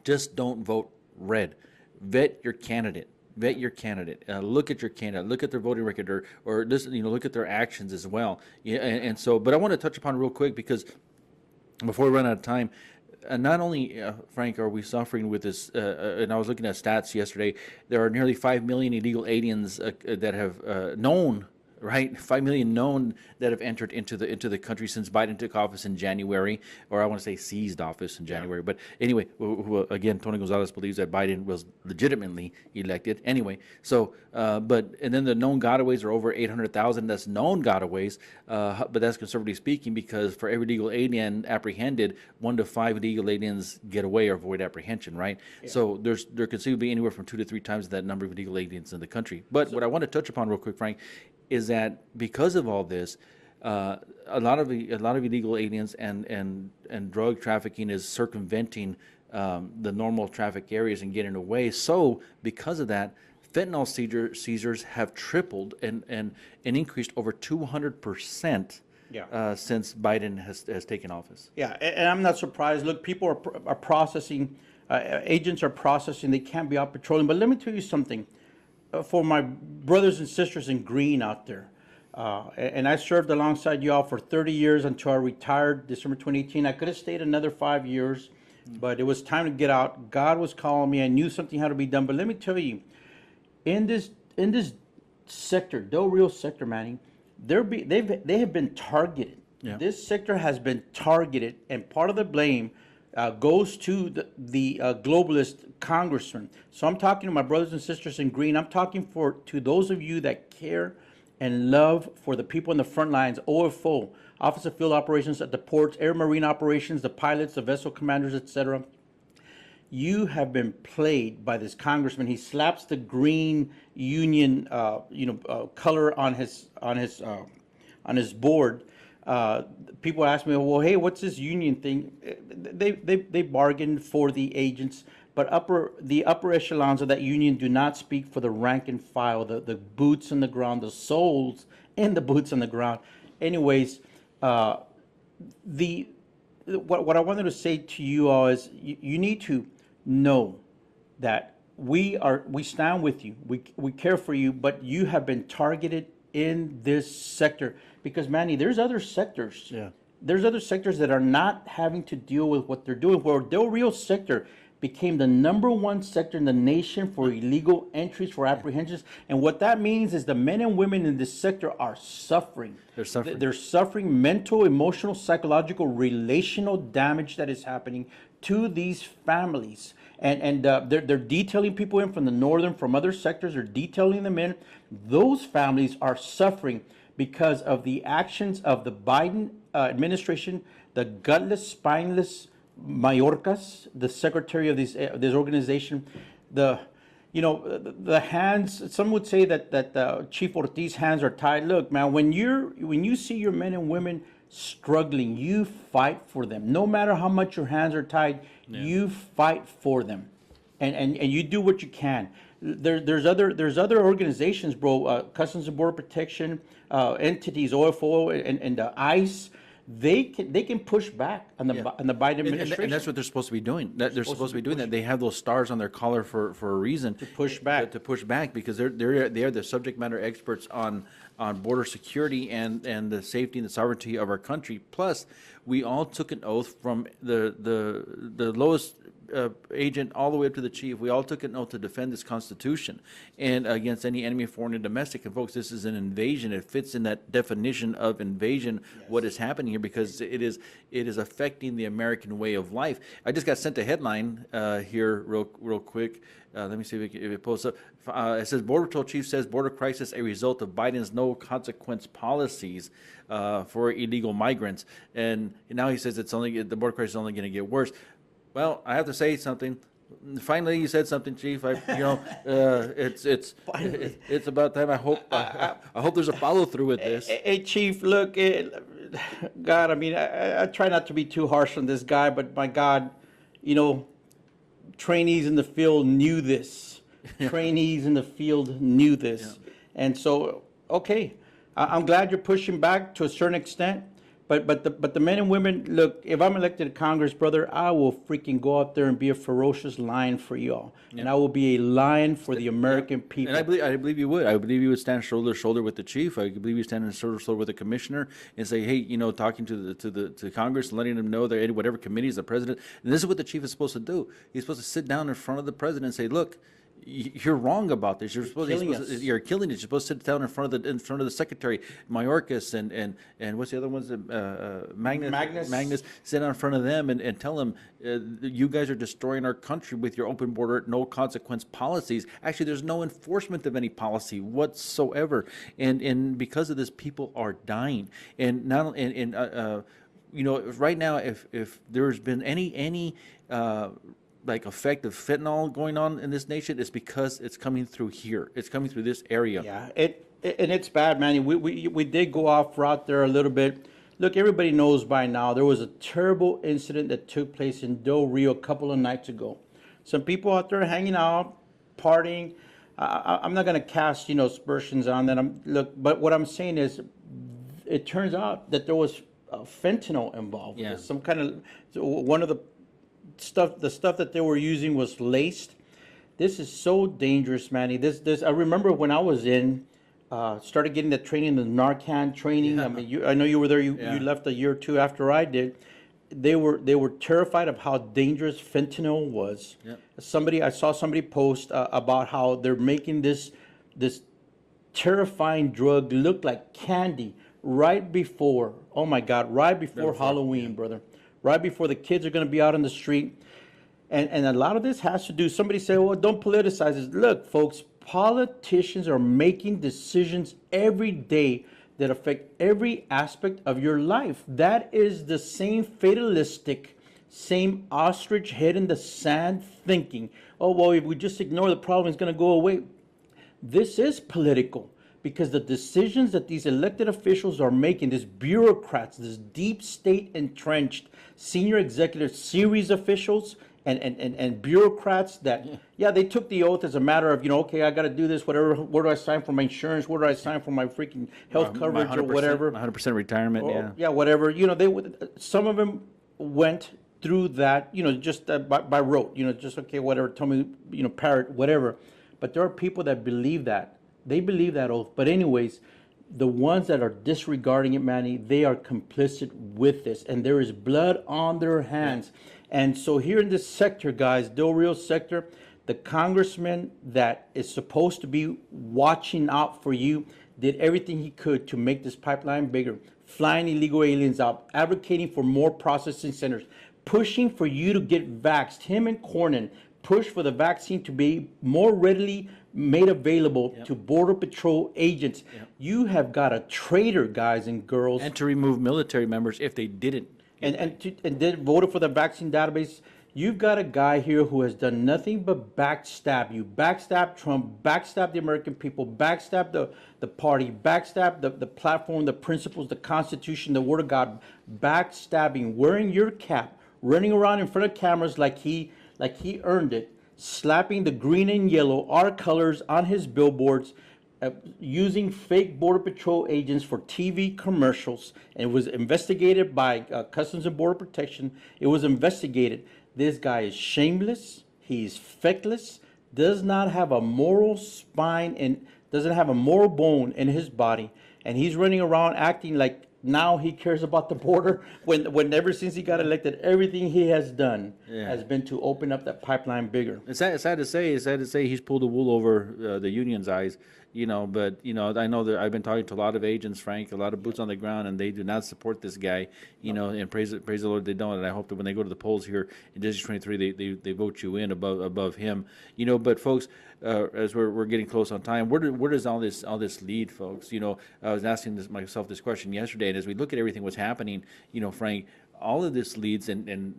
just don't vote red. Vet your candidate. Vet your candidate. Look at your candidate. Look at their voting record, or listen. Look at their actions as well. Yeah, and so. But I want to touch upon real quick because before we run out of time. Not only, Frank, are we suffering with this, and I was looking at stats yesterday, there are nearly 5 million illegal aliens that have known, right? 5 million known that have entered into the country since Biden took office in January, or I want to say seized office in January. But anyway, again, Tony Gonzalez believes that Biden was legitimately elected. Anyway, so and then the known gotaways are over 800,000. That's known gotaways, but that's conservatively speaking, because for every illegal alien apprehended, 1 to 5 illegal aliens get away or avoid apprehension, right? Yeah. So there could be anywhere from 2 to 3 times that number of illegal aliens in the country. But what I want to touch upon real quick, Frank, is that because of all this, a lot of illegal aliens and drug trafficking is circumventing the normal traffic areas and getting away. So because of that, fentanyl seizures have tripled and increased over 200%. Yeah. Since Biden has taken office. Yeah, and I'm not surprised. Look, people are processing, agents are processing. They can't be out patrolling. But let me tell you something. For my brothers and sisters in green out there, and I served alongside y'all for 30 years until I retired December 2018. I could have stayed another 5 years, but it was time to get out. God was calling me. I knew something had to be done. But let me tell you, in this sector, Del Rio sector, Manny, they have been targeted. Yeah. This sector has been targeted, and part of the blame goes to the globalist congressman. So I'm talking to my brothers and sisters in green. I'm talking to those of you that care and love for the people in the front lines, OFO, Office of Field Operations at the ports, Air Marine Operations, the pilots, the vessel commanders, etc. You have been played by this congressman. He slaps the green union, color on his board. People ask me, well, hey, what's this union thing? They bargained for the agents, but the upper echelons of that union do not speak for the rank and file, the boots on the ground, the souls in the boots on the ground. Anyways, what I wanted to say to you all is you need to know that we stand with you. We care for you, but you have been targeted in this sector. Because, Manny, there's other sectors. Yeah. There's other sectors that are not having to deal with what they're doing. Where Del Rio sector became the #1 sector in the nation for illegal entries, for apprehensions. And what that means is the men and women in this sector are suffering. They're suffering. They're suffering mental, emotional, psychological, relational damage that is happening to these families. And they're detailing people in from the northern, from other sectors. They're detailing them in. Those families are suffering because of the actions of the Biden administration, the gutless, spineless Mayorkas, the secretary of this organization, the hands. Some would say that Chief Ortiz's hands are tied. Look, man, when you see your men and women struggling, you fight for them. No matter how much your hands are tied, yeah. You fight for them, and you do what you can. There's other organizations, bro. Customs and Border Protection entities, OFO and ICE. They can push back on the Biden administration, and that's what they're supposed to be doing. They're supposed to be doing that. They have those stars on their collar for a reason, to push back. To push back, because they are the subject matter experts on border security and the safety and the sovereignty of our country. Plus, we all took an oath from the lowest agent all the way up to the chief. We all took an oath to defend this Constitution and against any enemy, foreign and domestic. And folks, this is an invasion. It fits in that definition of invasion. Yes. What is happening here, because it is affecting the American way of life. I just got sent a headline here real quick. Let me see if it posts up. It says Border Patrol Chief says border crisis a result of Biden's no consequence policies for illegal migrants. And now he says the border crisis is only going to get worse. Well, I have to say something. Finally, you said something, Chief. It's about time. I hope there's a follow through with this. Hey, Chief, look, God, I mean, I try not to be too harsh on this guy, but my God, trainees in the field knew this. Trainees in the field knew this, and so okay. I'm glad you're pushing back to a certain extent. But the men and women, look, if I'm elected to Congress, brother, I will freaking go out there and be a ferocious lion for y'all. And I will be a lion for the American people. And I believe you would. I believe you would stand shoulder to shoulder with the chief. I believe you stand shoulder to shoulder with the commissioner and say, hey, talking to Congress and letting them know that whatever committees the president. And this is what the chief is supposed to do. He's supposed to sit down in front of the president and say, look, you're wrong about this. You're killing us. You're killing it. You're supposed to sit down in front of the secretary, Mayorkas and what's the other ones? Magnus. Sit down in front of them and tell them you guys are destroying our country with your open border, no consequence policies. Actually, there's no enforcement of any policy whatsoever, and because of this, people are dying. And not right now, if there's been any like effect of fentanyl going on in this nation, is because it's coming through here. It's coming through this area. Yeah, and it's bad, man. We did go off route there a little bit. Look, everybody knows by now there was a terrible incident that took place in Del Rio a couple of nights ago. Some people out there hanging out, partying. I'm not going to cast aspersions on that. But what I'm saying is, it turns out that there was fentanyl involved. Yeah. Some kind of one of the stuff that they were using was laced. This is so dangerous, Manny. This I remember when I was started getting the training, the Narcan training. I mean, I know you were there. You left a year or two after I did. They were terrified of how dangerous fentanyl was. Yep. I saw somebody post about how they're making this terrifying drug look like candy right before. Oh my God! Right before Halloween, brother. Right before the kids are going to be out on the street. And a lot of this has to do, somebody say, well, don't politicize this. Look, folks, politicians are making decisions every day that affect every aspect of your life. That is the same fatalistic, same ostrich head in the sand thinking, oh, well, if we just ignore the problem, it's going to go away. This is political. Because the decisions that these elected officials are making, these bureaucrats, this deep state entrenched senior executives, series officials, and bureaucrats that, they took the oath as a matter of, okay, I got to do this, whatever. Where do I sign for my insurance? Where do I sign for my freaking health coverage or whatever? 100% retirement, Yeah, whatever. Some of them went through that, just by rote, just, okay, whatever, tell me, parrot, whatever. But there are people that believe that. They believe that oath. But anyways, the ones that are disregarding it, Manny, they are complicit with this. And there is blood on their hands. And so here in this sector, guys, Del Rio sector, the congressman that is supposed to be watching out for you did everything he could to make this pipeline bigger, flying illegal aliens out, advocating for more processing centers, pushing for you to get vaxxed. Him and Cornyn push for the vaccine to be more readily made available to Border Patrol agents. You have got a traitor, guys and girls. And to remove military members if they didn't. And did voted for the vaccine database. You've got a guy here who has done nothing but backstab you. Backstab Trump, backstab the American people, backstab the party, backstab the platform, the principles, the Constitution, the Word of God, backstabbing, wearing your cap, running around in front of cameras like he earned it, slapping the green and yellow, our colors, on his billboards, using fake Border Patrol agents for TV commercials. And it was investigated by Customs and Border Protection. It was investigated. This guy is shameless. He's feckless. Does not have a moral spine and doesn't have a moral bone in his body. And he's running around acting like now he cares about the border when ever since he got elected, everything he has done has been to open up that pipeline bigger. It's sad to say he's pulled the wool over the union's eyes, but I know that I've been talking to a lot of agents, Frank, a lot of boots on the ground, and they do not support this guy, and praise the Lord they don't. And I hope that when they go to the polls here in District 23, they vote you in above him, but folks, as we're getting close on time, where does all this lead, folks? I was asking myself this question yesterday, and as we look at everything what's happening, Frank, all of this leads and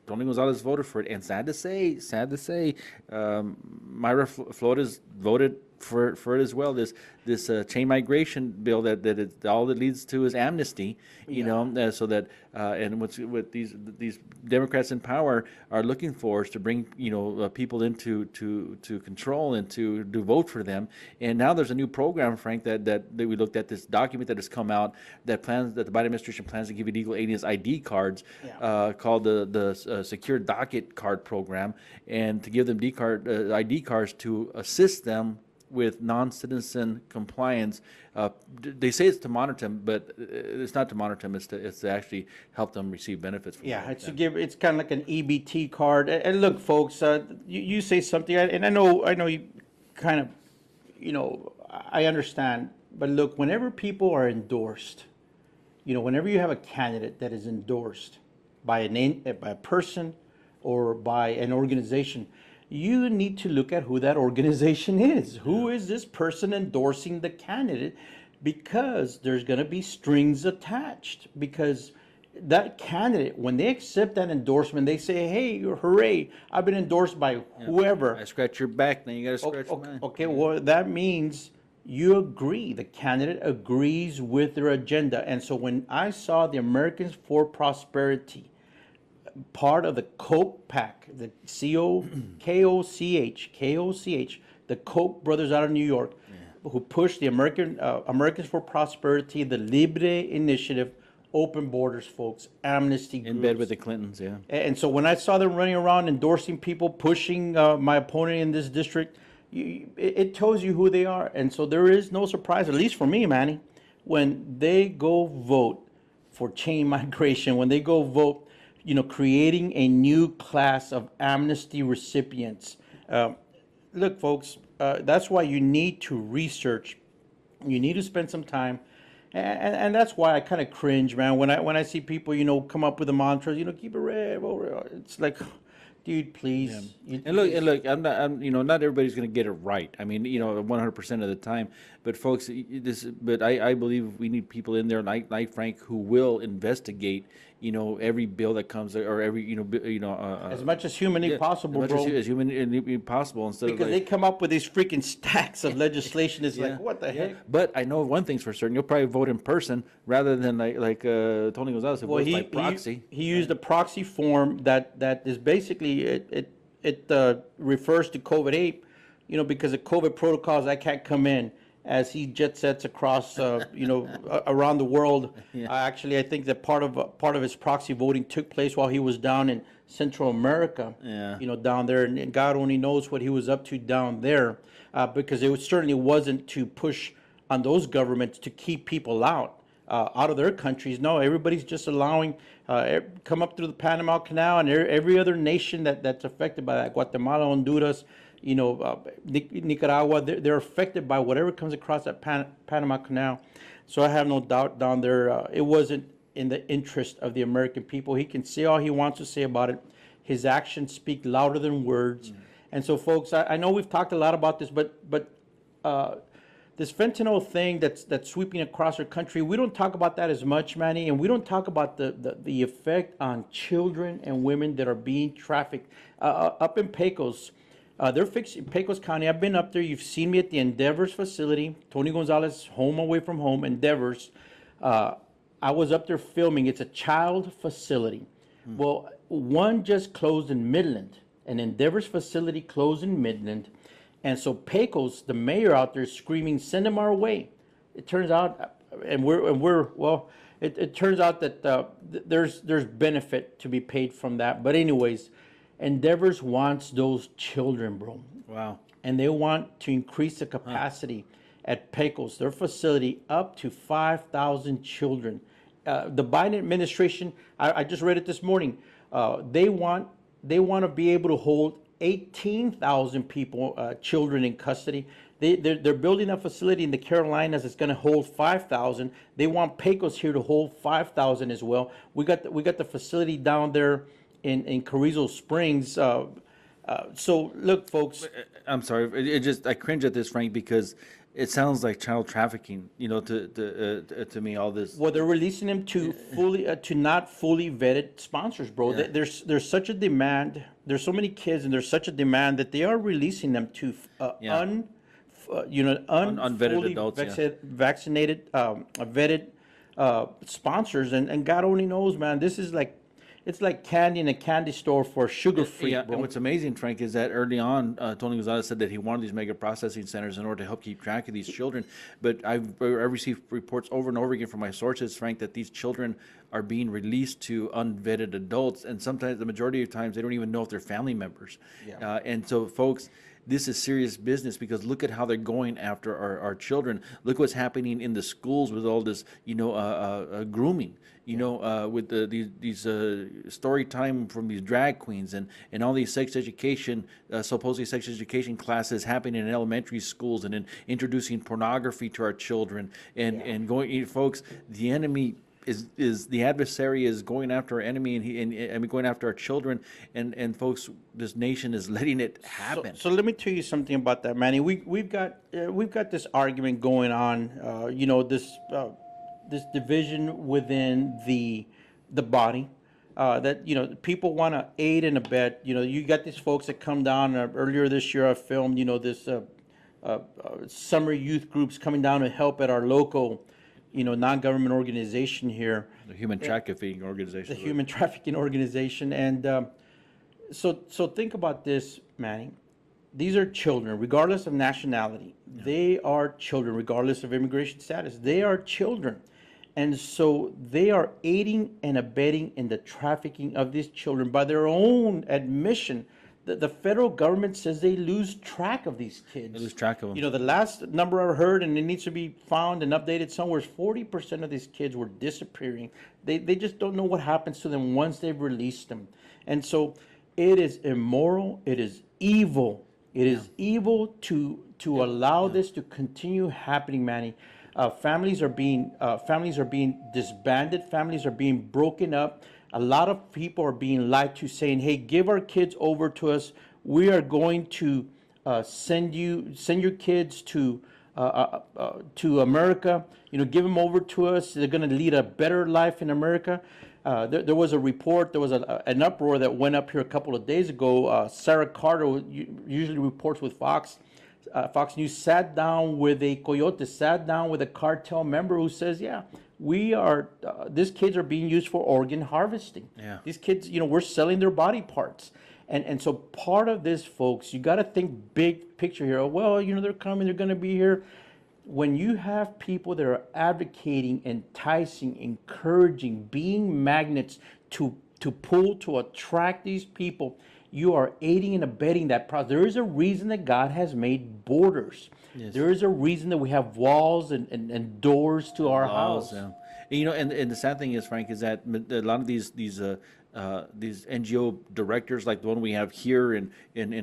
Tony Gonzalez voted for it, and sad to say, Myra Flores voted for it as well. This chain migration bill all it leads to is amnesty, so that and what these Democrats in power are looking for is to bring people into to control and to vote for them. And now there's a new program, Frank, that we looked at, this document that has come out that the Biden administration plans to give illegal aliens ID cards, called the Secure Docket Card Program, and to give them ID cards to assist them with non-citizen compliance. They say it's to monitor them, but it's not to monitor them. It's to actually help them receive benefits. It's kind of like an EBT card. And look, folks, you say something, and I know you kind of, I understand. But look, whenever people are endorsed, whenever you have a candidate that is endorsed by a person or by an organization, you need to look at who that organization is. Who is this person endorsing the candidate? Because there's going to be strings attached. Because that candidate, when they accept that endorsement, they say, hey, hooray, I've been endorsed by whoever. I scratch your back, then you got to scratch mine. Okay, well, that means you agree. The candidate agrees with their agenda. And so when I saw the Americans for Prosperity, part of the Koch PAC, the Koch, the Koch brothers out of New York, who pushed the Americans for Prosperity, the Libre Initiative, open borders, folks, amnesty groups. In bed with the Clintons, yeah. And so when I saw them running around endorsing people, pushing my opponent in this district, it tells you who they are. And so there is no surprise, at least for me, Manny, when they go vote for chain migration, when they go vote, creating a new class of amnesty recipients. Look, folks, that's why you need to research. You need to spend some time. And that's why I kind of cringe, man, when I see people, come up with the mantras, keep it real. It's like, dude, please. Yeah. And look, not everybody's going to get it right. I mean, 100% of the time. But folks, I believe we need people in there like Frank who will investigate, every bill that comes or every, as much as humanly possible, as bro. as humanly possible, because they come up with these freaking stacks of legislation. It's like, what the heck? But I know one thing's for certain: you'll probably vote in person rather than like Tony Gonzalez who votes by proxy. He used a proxy form that is basically it refers to COVID-8, because of COVID protocols. I can't come in. As he jet sets across, around the world. Actually, I think that part of his proxy voting took place while he was down in Central America. Down there, and God only knows what he was up to down there, because it certainly wasn't to push on those governments to keep people out of their countries. No, everybody's just allowing come up through the Panama Canal, and every other nation that's affected by that, Guatemala, Honduras. Nicaragua, they're affected by whatever comes across that Panama Canal. So I have no doubt down there, it wasn't in the interest of the American people. He can say all he wants to say about it. His actions speak louder than words. And so, folks, I know we've talked a lot about this, but this fentanyl thing that's sweeping across our country, we don't talk about that as much, Manny, and we don't talk about the effect on children and women that are being trafficked. Up in Pecos, they're fixing Pecos County. I've been up there. You've seen me at the Endeavors facility. Tony Gonzalez, home away from home, Endeavors. I was up there filming. It's a child facility. Well, one just closed in Midland. An Endeavors facility closed in Midland. And so Pecos, the mayor out there, screaming, "Send them our way." It turns out, it turns out that there's benefit to be paid from that. But anyways, Endeavors wants those children, bro. Wow. And they want to increase the capacity at Pecos, their facility, up to 5,000 children. The Biden administration, I just read it this morning. They want to be able to hold 18,000 people, children in custody. They're building a facility in the Carolinas that's going to hold 5,000. They want Pecos here to hold 5,000 as well. We got the facility down there in Carrizo Springs. So look, folks. I'm sorry. I cringe at this, Frank, because it sounds like child trafficking. To me, all this. Well, they're releasing them to to not fully vetted sponsors, bro. Yeah. There's such a demand. There's so many kids, and there's such a demand that they are releasing them to Unvetted fully adults, yeah. vaccinated, vetted sponsors, and God only knows, man. This is like, it's like candy in a candy store for sugar free, Yeah, bro. and what's amazing, Frank, is that early on, Tony Gonzalez said that he wanted these mega processing centers in order to help keep track of these children. But I received reports over and over again from my sources, Frank, that these children are being released to unvetted adults, and sometimes, the majority of times, they don't even know if they're family members. Yeah. And so, folks, this is serious business, because look at how they're going after our children. Look what's happening in the schools with all this, grooming. With these story time from these drag queens, and all these sex education, supposedly sex education classes happening in elementary schools, and then introducing pornography to our children, and going, folks, the enemy is the adversary is going after our enemy, and going after our children, and folks, this nation is letting it happen. So let me tell you something about that, Manny. We've got this argument going on. This division within the body. That people want to aid and abet. You got these folks that come down. Earlier this year, I filmed this summer youth groups coming down to help at our local non-government organization here. The human trafficking organization. The human trafficking organization. And so think about this, Manny. These are children, regardless of nationality. Yeah. They are children, regardless of immigration status. They are children. And so they are aiding and abetting in the trafficking of these children by their own admission. The federal government says they lose track of these kids. They lose track of them. The last number I heard, and it needs to be found and updated somewhere, is 40% of these kids were disappearing. They just don't know what happens to them once they've released them. And so it is immoral. It is evil. It is evil to allow this to continue happening, Manny. Families are being disbanded. Families are being broken up. A lot of people are being lied to, saying, "Hey, give our kids over to us. We are going to send your kids to America. Give them over to us. They're going to lead a better life in America." There was a report. There was an uproar that went up here a couple of days ago. Sarah Carter, who usually reports with Fox News, sat down with a cartel member who says, "Yeah, these kids are being used for organ harvesting. Yeah. These kids, we're selling their body parts." And so part of this, folks, you got to think big picture here. Well, they're coming, they're going to be here. When you have people that are advocating, enticing, encouraging, being magnets to pull, to attract these people, you are aiding and abetting that process. There is a reason that God has made borders. Yes. There is a reason that we have walls and doors to our house. Yeah. And the sad thing is, Frank, is that a lot of these NGO directors, like the one we have here in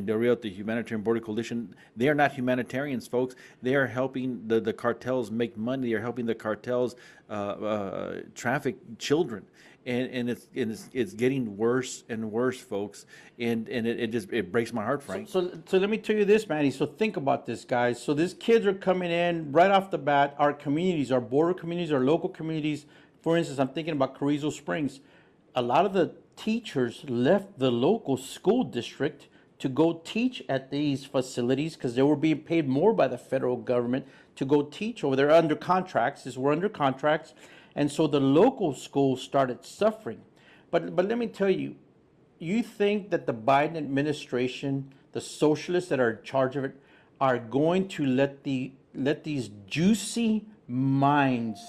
Del Rio at the Humanitarian Border Coalition, they are not humanitarians, folks. They are helping the cartels make money. They are helping the cartels traffic children. And it's getting worse and worse, folks. And it breaks my heart, Frank. So let me tell you this, Manny. So think about this, guys. So these kids are coming in right off the bat. Our communities, our border communities, our local communities. For instance, I'm thinking about Carrizo Springs. A lot of the teachers left the local school district to go teach at these facilities because they were being paid more by the federal government to go teach over there under contracts. We're under contracts. And so the local schools started suffering. But let me tell you, you think that the Biden administration, the socialists that are in charge of it, are going to let these juicy minds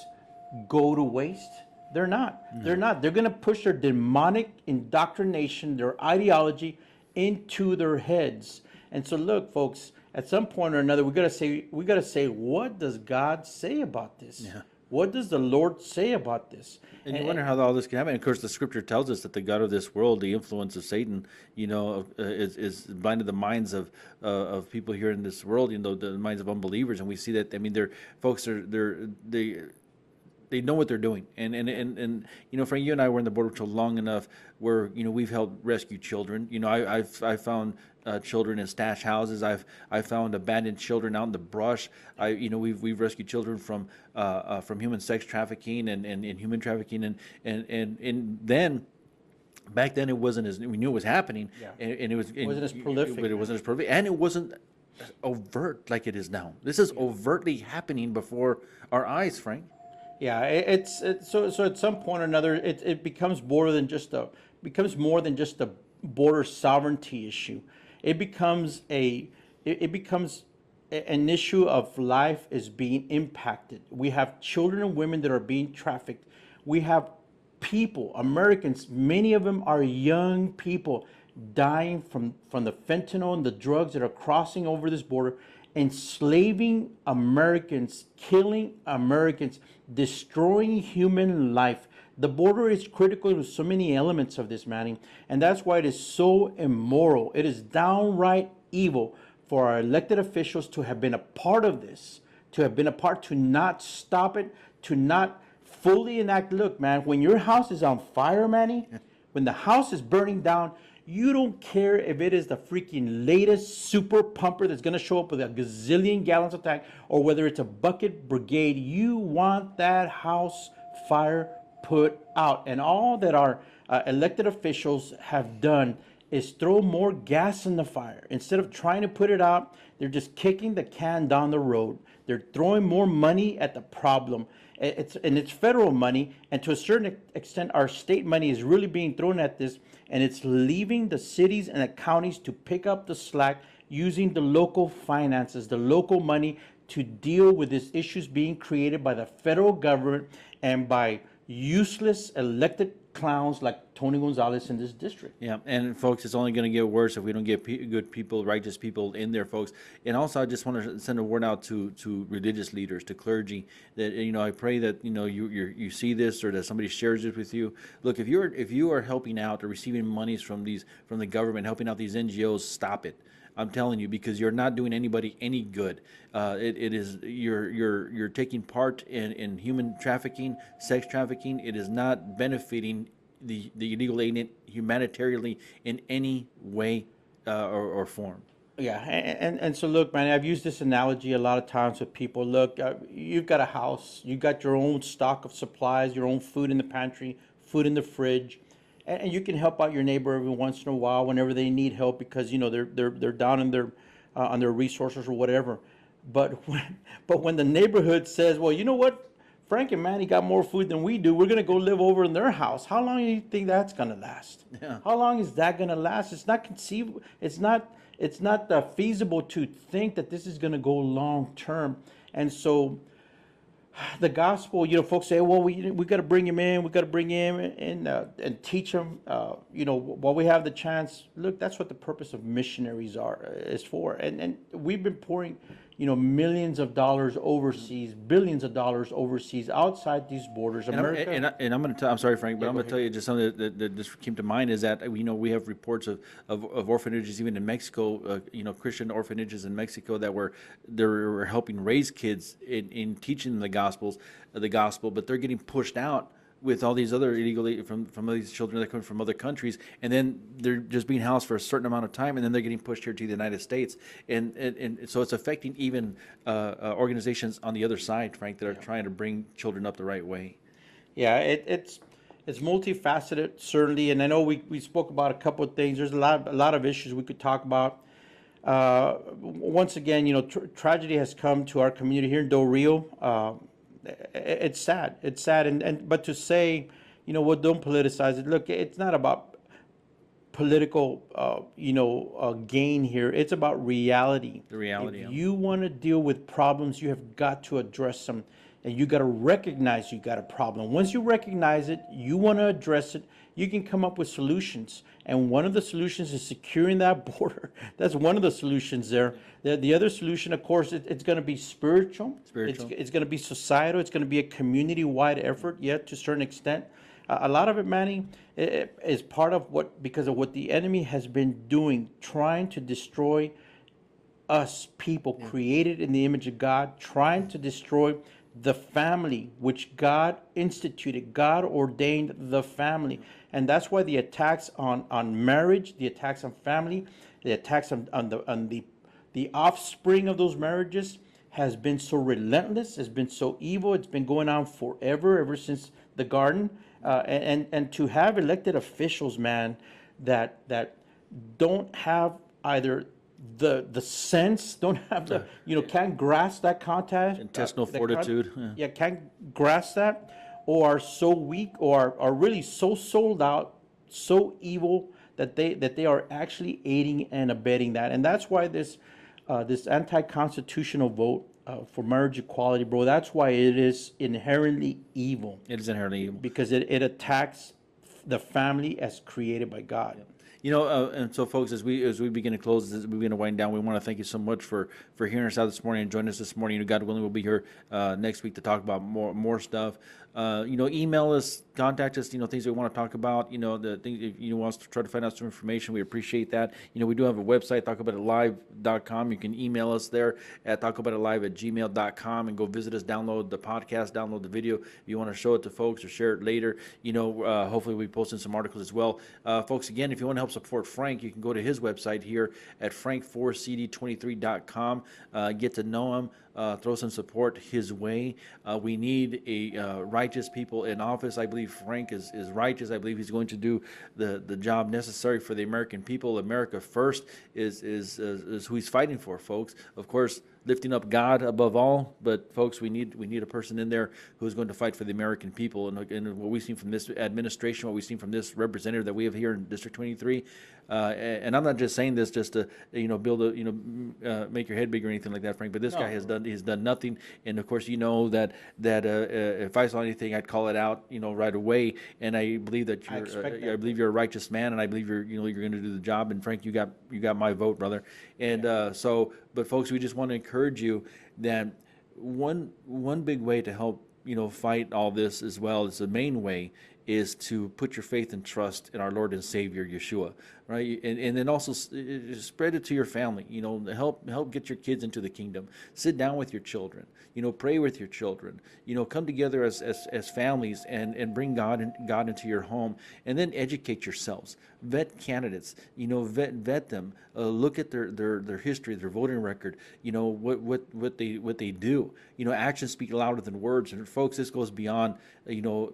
go to waste? They're not. No. They're not. They're going to push their demonic indoctrination, their ideology into their heads. And so look, folks, at some point or another, we got to say, what does God say about this? Yeah. What does the Lord say about this? And you wonder how all this can happen. Of course, the scripture tells us that the God of this world, the influence of Satan, is blinded the minds of people here in this world, the minds of unbelievers. And we see that. I mean, they know what they're doing, and Frank, you and I were in the border patrol long enough where we've helped rescue children. I've found children in stash houses. I've found abandoned children out in the brush. We've rescued children from human sex trafficking and human trafficking, and then. Back then, it wasn't as we knew it was happening, and it wasn't as prolific. But it wasn't as prolific, and it wasn't overt like it is now. This is overtly happening before our eyes, Frank. Yeah, so at some point or another, it becomes more than just a border sovereignty issue. It becomes an issue of life is being impacted. We have children and women that are being trafficked. We have people, Americans, many of them are young people dying from the fentanyl and the drugs that are crossing over this border, enslaving Americans, killing Americans, destroying human life. The border is critical to so many elements of this, Manny, and that's why it is so immoral. It is downright evil for our elected officials to have been a part of this, to not stop it, to not fully enact. Look, man, when your house is on fire, Manny, when the house is burning down, you don't care if it is the freaking latest super pumper that's going to show up with a gazillion gallons of tank, or whether it's a bucket brigade. You want that house fire put out. And all that our elected officials have done is throw more gas in the fire. Instead of trying to put it out, they're just kicking the can down the road. They're throwing more money at the problem. It's federal money, and to a certain extent, our state money is really being thrown at this, and it's leaving the cities and the counties to pick up the slack using the local finances, the local money to deal with these issues being created by the federal government and by useless elected clowns like Tony Gonzalez in this district. Yeah, and folks, it's only going to get worse if we don't get good people, righteous people in there, folks. And also, I just want to send a word out to religious leaders, to clergy, that I pray that you see this, or that somebody shares it with you. Look, if you are helping out or receiving monies from the government, helping out these NGOs, stop it. I'm telling you, because you're not doing anybody any good. It is you're taking part in human trafficking, sex trafficking. It is not benefiting the illegal alien humanitarianly in any way or form. Yeah, and so look, man, I've used this analogy a lot of times with people. Look, you've got a house, you got your own stock of supplies, your own food in the pantry, food in the fridge, and you can help out your neighbor every once in a while whenever they need help, because they're down in their on their resources or whatever. But when the neighborhood says, well, you know what, Frank and Manny got more food than we do, we're gonna go live over in their house. How long do you think that's gonna last? Yeah. How long is that gonna last? It's not conceivable. It's not feasible to think that this is gonna go long term. And so the gospel, folks say, well, we got to bring him in, and teach him, while we have the chance. Look, that's what the purpose of missionaries is for. And we've been pouring, millions of dollars overseas, billions of dollars overseas, outside these borders. America. And I'm going to tell, I'm sorry, Frank, but Yeah, I'm going to tell you just something that just came to mind, is that we have reports of orphanages even in Mexico, Christian orphanages in Mexico that were helping raise kids in teaching them the gospel, but they're getting pushed out with all these other illegal from these children that come from other countries, and then they're just being housed for a certain amount of time, and then they're getting pushed here to the United States, and so it's affecting even organizations on the other side, Frank, that are trying to bring children up the right way. Yeah, it's multifaceted, certainly, and I know we spoke about a couple of things. There's a lot of issues we could talk about. Once again, tragedy has come to our community here in Del Rio. It's sad. It's sad, but to say, don't politicize it. Look, it's not about political, gain here. It's about reality. The reality. If you want to deal with problems, you have got to address them, and you got to recognize you got a problem. Once you recognize it, you want to address it, you can come up with solutions. And one of the solutions is securing that border. That's one of the solutions there. The other solution, of course, it's going to be spiritual. It's going to be societal. It's going to be a community-wide effort, yet to a certain extent. A lot of it, Manny, is part of because of what the enemy has been doing, trying to destroy us people created in the image of God, trying to destroy the family, which God instituted. God ordained the family. And that's why the attacks on marriage, the attacks on family, the attacks on the offspring of those marriages has been so relentless, has been so evil. It's been going on forever, ever since the garden. And to have elected officials, man, that don't have either the sense, don't have the, can't grasp that contact, Intestinal fortitude. yeah, can't grasp that, or are so weak, or are really so sold out, so evil that they are actually aiding and abetting that. And that's why this anti-constitutional vote for marriage equality, bro, that's why it is inherently evil, It is inherently evil. because it attacks the family as created by God. And so, folks, as we begin to close, as we begin to wind down, we want to thank you so much for hearing us out this morning and joining us this morning. God willing, we'll be here next week to talk about more stuff. Email us, contact us. Things we want to talk about. The things if you want us to try to find out some information, we appreciate that. We do have a website, tacoboutitlive.com. You can email us there at tacoboutitlive@gmail.com and go visit us. Download the podcast, download the video. If you want to show it to folks or share it later, hopefully we'll be posting some articles as well. Folks, again, if you want to help support Frank, you can go to his website here at frank4cd23.com. Get to know him. Throw some support his way. We need a righteous people in office. I believe Frank is righteous. I believe he's going to do the job necessary for the American people. America first is who he's fighting for, folks. Of course, lifting up God above all. But folks, we need a person in there who's going to fight for the American people. And what we've seen from this administration, what we've seen from this representative that we have here in District 23. And I'm not just saying this just to build make your head bigger or anything like that, Frank. But this guy has done nothing. And of course, that if I saw anything, I'd call it out right away. And I believe that I believe you're a righteous man, and I believe you're going to do the job. And Frank, you got my vote, brother. And but folks, we just want to encourage you that one big way to help fight all this as well as the main way is to put your faith and trust in our Lord and Savior Yeshua, right? And then also spread it to your family. Help get your kids into the kingdom. Sit down with your children. Pray with your children. Come together as families and bring God into your home, and then educate yourselves. Vet candidates. Vet them. Look at their history, their voting record. What they do. Actions speak louder than words. And folks, this goes beyond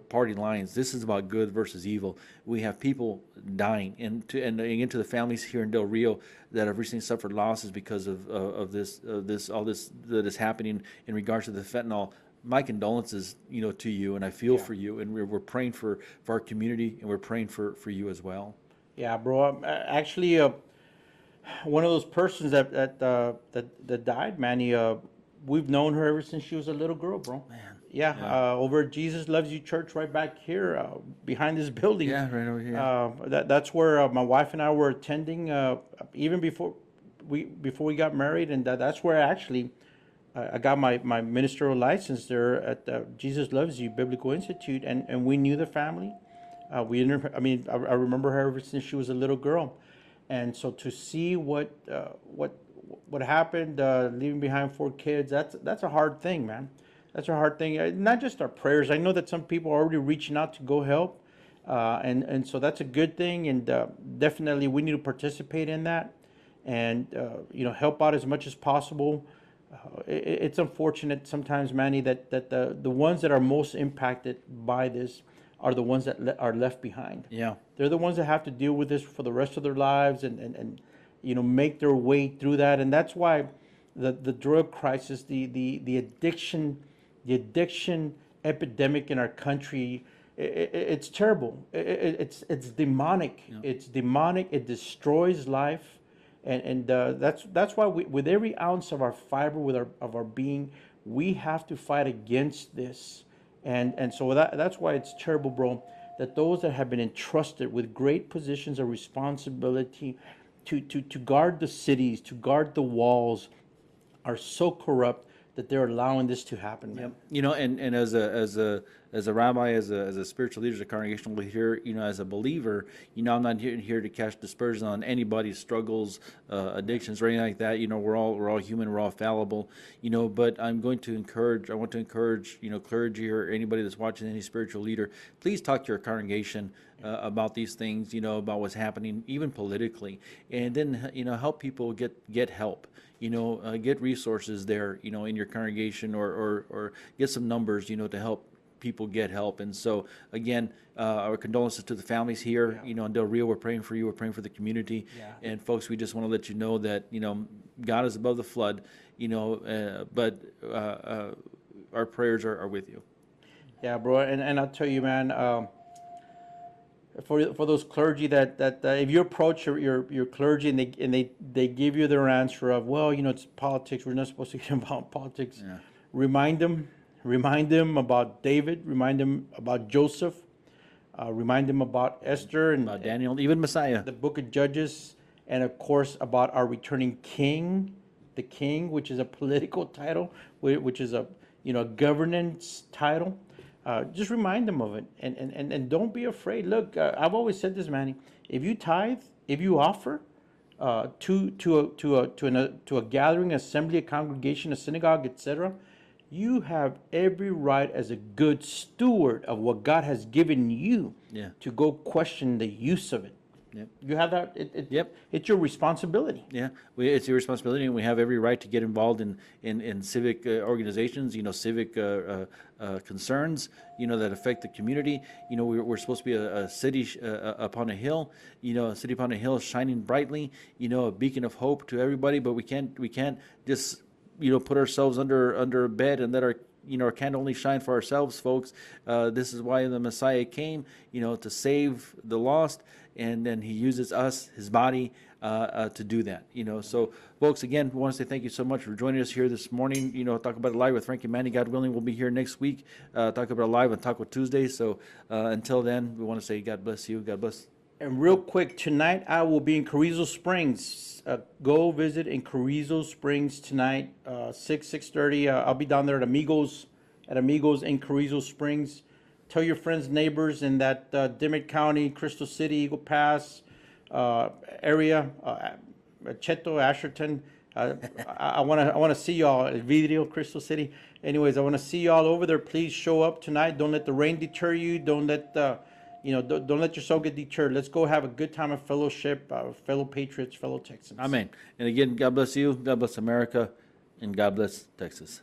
party lines. This is about good versus evil. We have people dying, and again to the families here in Del Rio that have recently suffered losses because of this all this that is happening in regards to the fentanyl. My condolences, to you, and I feel for you, and we're praying for our community, and we're praying for you as well. Yeah, bro. Actually, one of those persons that died, Manny. We've known her ever since she was a little girl, bro. Man. Yeah. Over at Jesus Loves You Church, right back here behind this building. Yeah, right over here. That's where my wife and I were attending even before we got married, and that's where actually I got my ministerial license there at Jesus Loves You Biblical Institute, and we knew the family. I remember her ever since she was a little girl, and so to see what happened, leaving behind 4 kids, that's a hard thing, man. That's a hard thing. Not just our prayers. I know that some people are already reaching out to go help, and so that's a good thing. And definitely we need to participate in that, and help out as much as possible. It's unfortunate sometimes, Manny, that the ones that are most impacted by this are the ones that are left behind. Yeah, they're the ones that have to deal with this for the rest of their lives, and make their way through that. And that's why the drug crisis, the addiction epidemic in our country, it's terrible. It's demonic. Yeah. It's demonic. It destroys life, and that's why with every ounce of our fiber, of our being, we have to fight against this. And so that's why it's terrible, bro, that those that have been entrusted with great positions of responsibility to guard the cities, to guard the walls, are so corrupt that they're allowing this to happen. Yep. And as a rabbi, as a spiritual leader, as a congregational leader, as a believer, I'm not here to cast dispersion on anybody's struggles, addictions, or anything like that. We're all human, we're all fallible. But I want to encourage, clergy or anybody that's watching, any spiritual leader, please talk to your congregation about these things, about what's happening, even politically, and then help people get help. Get resources there, in your congregation, or get some numbers, to help people get help. And so, again, our condolences to the families here, in Del Rio. We're praying for you. We're praying for the community. Yeah. And folks, we just want to let you know that, God is above the flood, but our prayers are with you. Yeah, bro, and I'll tell you, man, for those clergy that if you approach your clergy and they give you their answer of, well, it's politics, we're not supposed to get involved in politics. Yeah. Remind them about David, remind them about Joseph, remind them about Esther and About Daniel, even Messiah. the book of Judges, and of course about our returning king, the king, which is a political title, which is a governance title. Just remind them of it, and don't be afraid. Look, I've always said this, Manny. If you tithe, if you offer to a gathering, assembly, a congregation, a synagogue, etc., you have every right as a good steward of what God has given you to go question the use of it. Yep. You have that. Yep. It's your responsibility. Yeah, it's your responsibility, and we have every right to get involved in civic organizations, civic concerns, that affect the community. We're supposed to be a city upon a hill, a city upon a hill shining brightly, a beacon of hope to everybody. But we can't just put ourselves under a bed and let our candle only shine for ourselves, folks. This is why the Messiah came, to save the lost, and then he uses us, his body, to do that. So, folks, again, we want to say thank you so much for joining us here this morning. Talk About It Live with Frank and Manny. God willing, we'll be here next week. Talk About It Live on Taco Tuesday. So, until then, we want to say God bless you. God bless. And real quick, tonight I will be in Carrizo Springs. Go visit in Carrizo Springs tonight, 6:30. I'll be down there at Amigos in Carrizo Springs. Tell your friends, neighbors in that Dimmitt County, Crystal City, Eagle Pass area, Cheto, Asherton. I want to see y'all at Video, Crystal City. Anyways, I want to see y'all over there. Please show up tonight. Don't let the rain deter you. Don't let don't let yourself get deterred. Let's go have a good time of fellowship, fellow patriots, fellow Texans. Amen. And again, God bless you. God bless America, and God bless Texas.